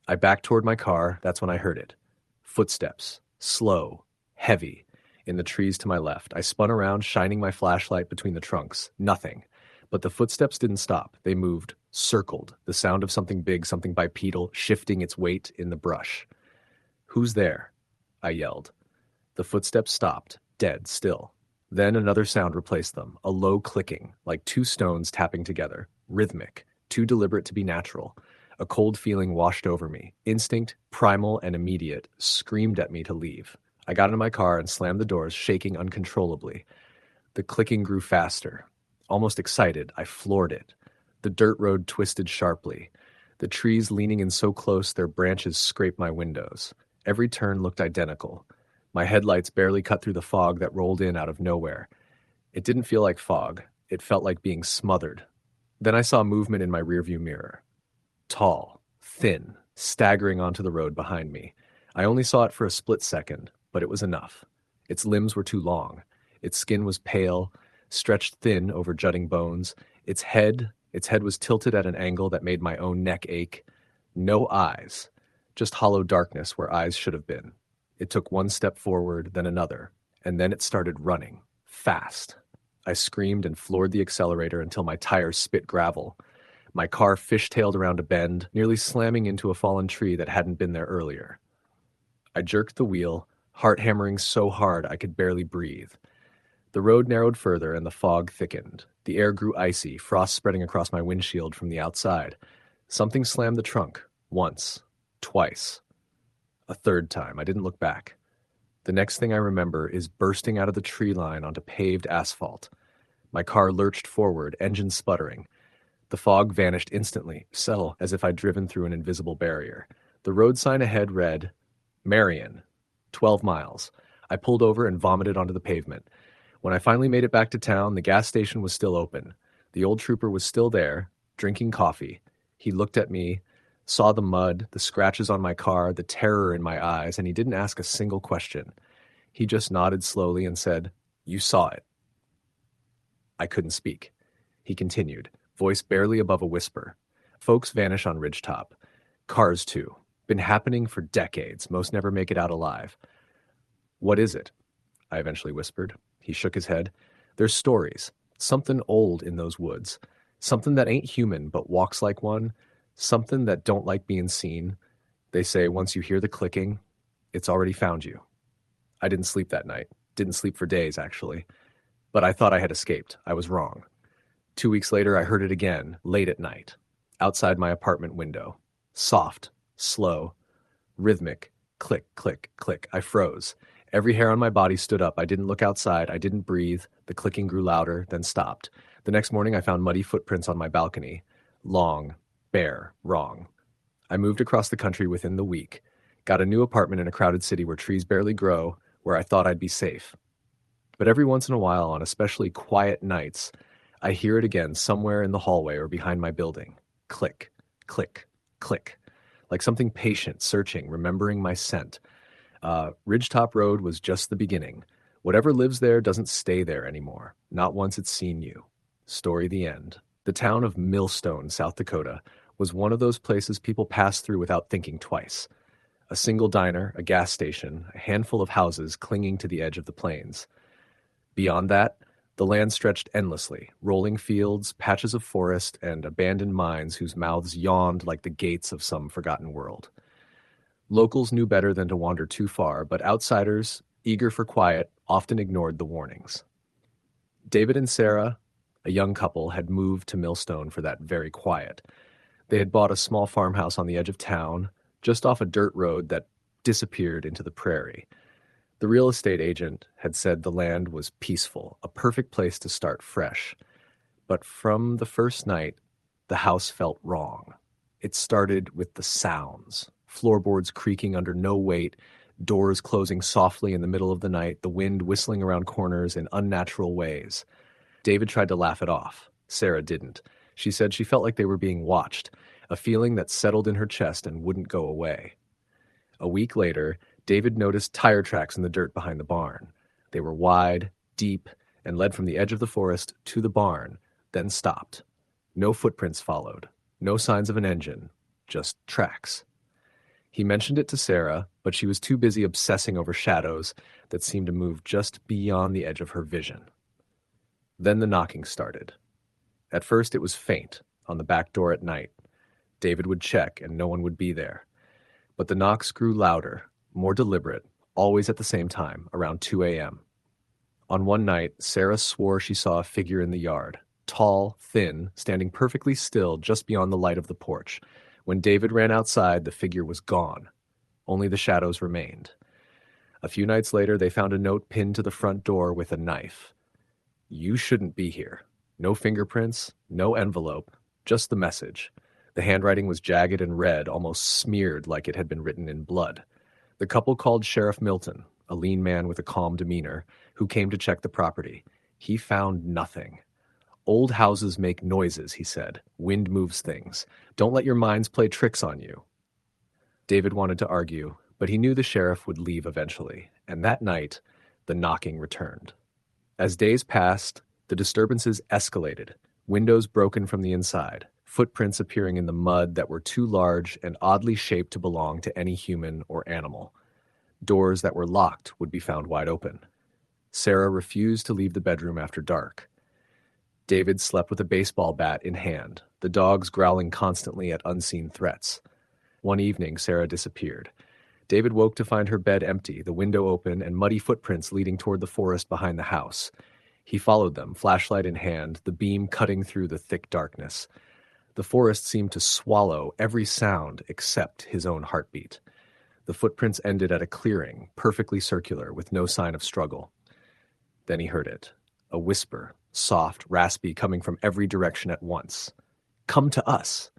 I backed toward my car. That's when I heard it. Footsteps. Slow. Heavy. In the trees to my left. I spun around, shining my flashlight between the trunks. Nothing. But the footsteps didn't stop. They moved, circled, the sound of something big, something bipedal, shifting its weight in the brush. "Who's there?" I yelled. The footsteps stopped, dead still. Then another sound replaced them, a low clicking, like two stones tapping together, rhythmic, too deliberate to be natural. A cold feeling washed over me. Instinct, primal and immediate, screamed at me to leave. I got into my car and slammed the doors, shaking uncontrollably. The clicking grew faster. Almost excited, I floored it. The dirt road twisted sharply. The trees leaning in so close their branches scraped my windows. Every turn looked identical. My headlights barely cut through the fog that rolled in out of nowhere. It didn't feel like fog. It felt like being smothered. Then I saw movement in my rearview mirror. Tall, thin, staggering onto the road behind me. I only saw it for a split second, but it was enough. Its limbs were too long. Its skin was pale, stretched thin over jutting bones. Its head was tilted at an angle that made my own neck ache. No eyes, just hollow darkness where eyes should have been. It took one step forward, then another, and then it started running, fast. I screamed and floored the accelerator until my tires spit gravel. My car fishtailed around a bend, nearly slamming into a fallen tree that hadn't been there earlier. I jerked the wheel, heart hammering so hard I could barely breathe. The road narrowed further and the fog thickened. The air grew icy, frost spreading across my windshield from the outside. Something slammed the trunk, once, twice. A third time. I didn't look back. The next thing I remember is bursting out of the tree line onto paved asphalt. My car lurched forward, engine sputtering. The fog vanished instantly, settled as if I'd driven through an invisible barrier. The road sign ahead read, Marion, 12 miles. I pulled over and vomited onto the pavement. When I finally made it back to town, the gas station was still open. The old trooper was still there, drinking coffee. He looked at me, saw the mud, the scratches on my car, the terror in my eyes, and he didn't ask a single question. He just nodded slowly and said, "You saw it." I couldn't speak. He continued, voice barely above a whisper. Folks vanish on Ridgetop. Cars, too. Been happening for decades. Most never make it out alive. What is it? I eventually whispered. He shook his head. There's stories. Something old in those woods. Something that ain't human but walks like one. Something that don't like being seen. They say once you hear the clicking, it's already found you. I didn't sleep that night. Didn't sleep for days, actually. But I thought I had escaped. I was wrong. 2 weeks later, I heard it again, late at night, outside my apartment window. Soft, slow, rhythmic, click, click, click. I froze. Every hair on my body stood up. I didn't look outside. I didn't breathe. The clicking grew louder, then stopped. The next morning, I found muddy footprints on my balcony. Long, bare, wrong. I moved across the country within the week. Got a new apartment in a crowded city where trees barely grow, where I thought I'd be safe. But every once in a while, on especially quiet nights, I hear it again somewhere in the hallway or behind my building. Click, click, click. Like something patient, searching, remembering my scent. Ridgetop Road was just the beginning. Whatever lives there doesn't stay there anymore. Not once it's seen you. Story the end. The town of Millstone, South Dakota, was one of those places people pass through without thinking twice. A single diner, a gas station, a handful of houses clinging to the edge of the plains. Beyond that, the land stretched endlessly, rolling fields, patches of forest, and abandoned mines whose mouths yawned like the gates of some forgotten world. Locals knew better than to wander too far, but outsiders, eager for quiet, often ignored the warnings. David and Sarah, a young couple, had moved to Millstone for that very quiet. They had bought a small farmhouse on the edge of town, just off a dirt road that disappeared into the prairie. The real estate agent had said the land was peaceful, a perfect place to start fresh. But from the first night, the house felt wrong. It started with the sounds. Floorboards creaking under no weight, doors closing softly in the middle of the night, the wind whistling around corners in unnatural ways. David tried to laugh it off. Sarah didn't. She said she felt like they were being watched, a feeling that settled in her chest and wouldn't go away. A week later, David noticed tire tracks in the dirt behind the barn. They were wide, deep, and led from the edge of the forest to the barn, then stopped. No footprints followed, no signs of an engine, just tracks. He mentioned it to Sarah, but she was too busy obsessing over shadows that seemed to move just beyond the edge of her vision. Then the knocking started. At first it was faint, on the back door at night. David would check and no one would be there. But the knocks grew louder, more deliberate, always at the same time, around 2 a.m. On one night, Sarah swore she saw a figure in the yard, tall, thin, standing perfectly still just beyond the light of the porch. When David ran outside, the figure was gone. Only the shadows remained. A few nights later, they found a note pinned to the front door with a knife. "You shouldn't be here." No fingerprints, no envelope, just the message. The handwriting was jagged and red, almost smeared like it had been written in blood. The couple called Sheriff Milton, a lean man with a calm demeanor, who came to check the property. He found nothing. "Old houses make noises," he said. "Wind moves things. Don't let your minds play tricks on you." David wanted to argue, but he knew the sheriff would leave eventually, and that night, the knocking returned. As days passed, the disturbances escalated, windows broken from the inside, footprints appearing in the mud that were too large and oddly shaped to belong to any human or animal. Doors that were locked would be found wide open. Sarah refused to leave the bedroom after dark. David slept with a baseball bat in hand, the dogs growling constantly at unseen threats. One evening, Sarah disappeared. David woke to find her bed empty, the window open, and muddy footprints leading toward the forest behind the house. He followed them, flashlight in hand, the beam cutting through the thick darkness. The forest seemed to swallow every sound except his own heartbeat. The footprints ended at a clearing, perfectly circular, with no sign of struggle. Then he heard it. A whisper, soft, raspy, coming from every direction at once. "Come to us!"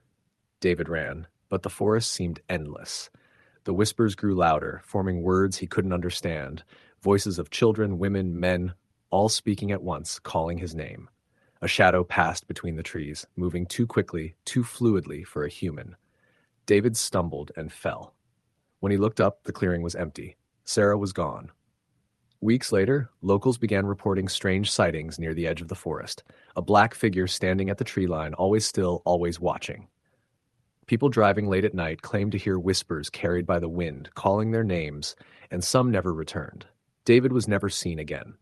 David ran, but the forest seemed endless. The whispers grew louder, forming words he couldn't understand, voices of children, women, men, all speaking at once, calling his name. A shadow passed between the trees, moving too quickly, too fluidly for a human. David stumbled and fell. When he looked up, the clearing was empty. Sarah was gone. Weeks later, locals began reporting strange sightings near the edge of the forest, a black figure standing at the tree line, always still, always watching. People driving late at night claimed to hear whispers carried by the wind, calling their names, and some never returned. David was never seen again.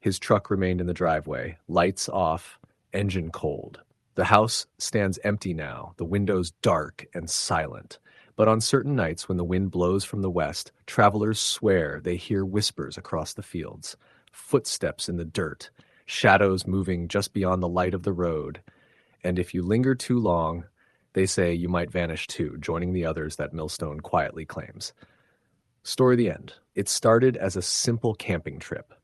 His truck remained in the driveway, lights off, engine cold. The house stands empty now, the windows dark and silent. But on certain nights when the wind blows from the west, travelers swear they hear whispers across the fields, footsteps in the dirt, shadows moving just beyond the light of the road. And if you linger too long, they say you might vanish too, joining the others that Millstone quietly claims. Story the end. It started as a simple camping trip.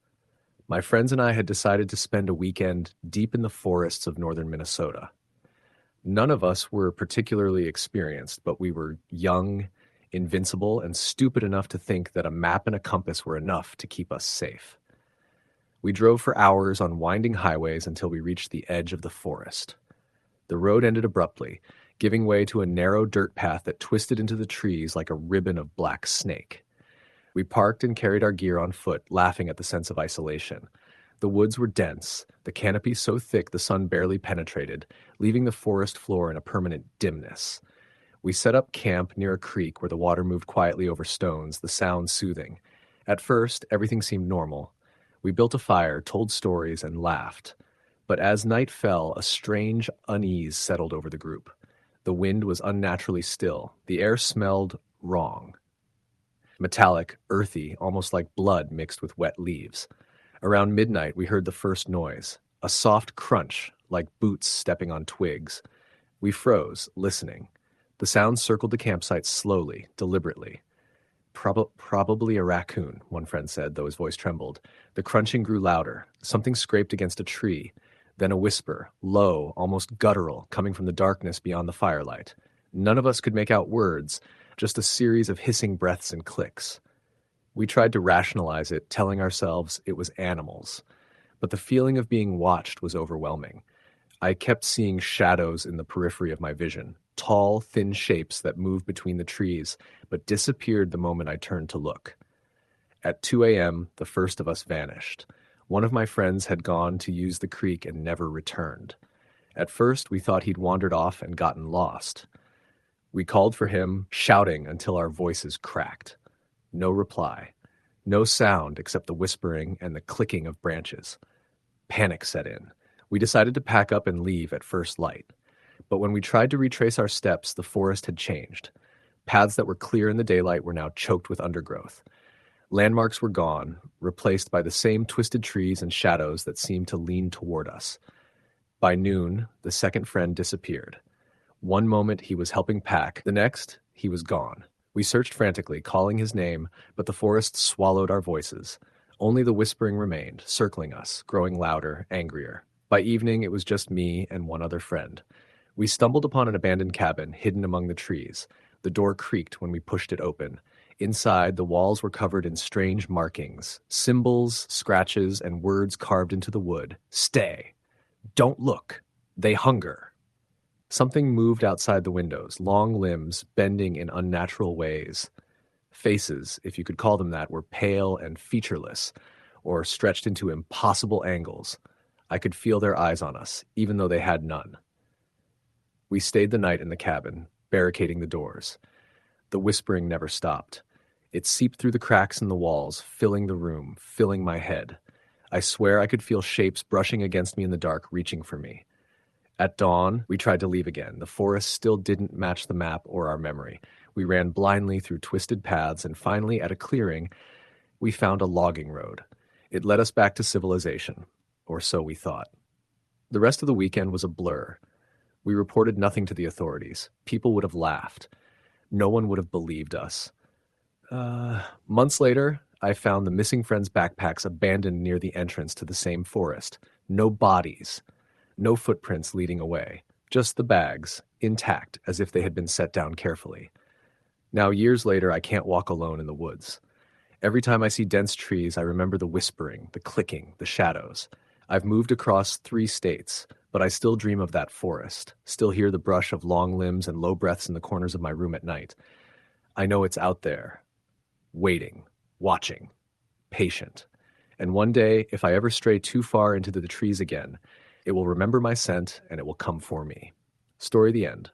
My friends and I had decided to spend a weekend deep in the forests of northern Minnesota. None of us were particularly experienced, but we were young, invincible, and stupid enough to think that a map and a compass were enough to keep us safe. We drove for hours on winding highways until we reached the edge of the forest. The road ended abruptly, giving way to a narrow dirt path that twisted into the trees like a ribbon of black snake. We parked and carried our gear on foot, laughing at the sense of isolation. The woods were dense, the canopy so thick the sun barely penetrated, leaving the forest floor in a permanent dimness. We set up camp near a creek where the water moved quietly over stones, the sound soothing. At first, everything seemed normal. We built a fire, told stories, and laughed. But as night fell, a strange unease settled over the group. The wind was unnaturally still. The air smelled wrong. Metallic, earthy, almost like blood mixed with wet leaves. Around midnight, we heard the first noise, a soft crunch, like boots stepping on twigs. We froze, listening. The sound circled the campsite slowly, deliberately. Probably a raccoon, one friend said, though his voice trembled. The crunching grew louder. Something scraped against a tree. Then a whisper, low, almost guttural, coming from the darkness beyond the firelight. None of us could make out words, just a series of hissing breaths and clicks. We tried to rationalize it, telling ourselves it was animals. But the feeling of being watched was overwhelming. I kept seeing shadows in the periphery of my vision, tall, thin shapes that moved between the trees, but disappeared the moment I turned to look. At 2 a.m., the first of us vanished. One of my friends had gone to use the creek and never returned. At first, we thought he'd wandered off and gotten lost. We called for him, shouting until our voices cracked. No reply. No sound except the whispering and the clicking of branches. Panic set in. We decided to pack up and leave at first light. But when we tried to retrace our steps, the forest had changed. Paths that were clear in the daylight were now choked with undergrowth. Landmarks were gone, replaced by the same twisted trees and shadows that seemed to lean toward us. By noon, the second friend disappeared. One moment he was helping pack, the next he was gone. We searched frantically, calling his name, but the forest swallowed our voices. Only the whispering remained, circling us, growing louder, angrier. By evening, it was just me and one other friend. We stumbled upon an abandoned cabin hidden among the trees. The door creaked when we pushed it open. Inside, the walls were covered in strange markings, symbols, scratches, and words carved into the wood. Stay. Don't look. They hunger. Something moved outside the windows, long limbs bending in unnatural ways. Faces, if you could call them that, were pale and featureless, or stretched into impossible angles. I could feel their eyes on us, even though they had none. We stayed the night in the cabin, barricading the doors. The whispering never stopped. It seeped through the cracks in the walls, filling the room, filling my head. I swear I could feel shapes brushing against me in the dark, reaching for me. At dawn, we tried to leave again. The forest still didn't match the map or our memory. We ran blindly through twisted paths, and finally, at a clearing, we found a logging road. It led us back to civilization, or so we thought. The rest of the weekend was a blur. We reported nothing to the authorities. People would have laughed. No one would have believed us. Months later, I found the missing friends' backpacks abandoned near the entrance to the same forest. No bodies. No footprints leading away, just the bags, intact as if they had been set down carefully. Now, years later, I can't walk alone in the woods. Every time I see dense trees, I remember the whispering, the clicking, the shadows. I've moved across 3 states, but I still dream of that forest, still hear the brush of long limbs and low breaths in the corners of my room at night. I know it's out there, waiting, watching, patient. And one day, if I ever stray too far into the trees again, it will remember my scent, and it will come for me. Story the end.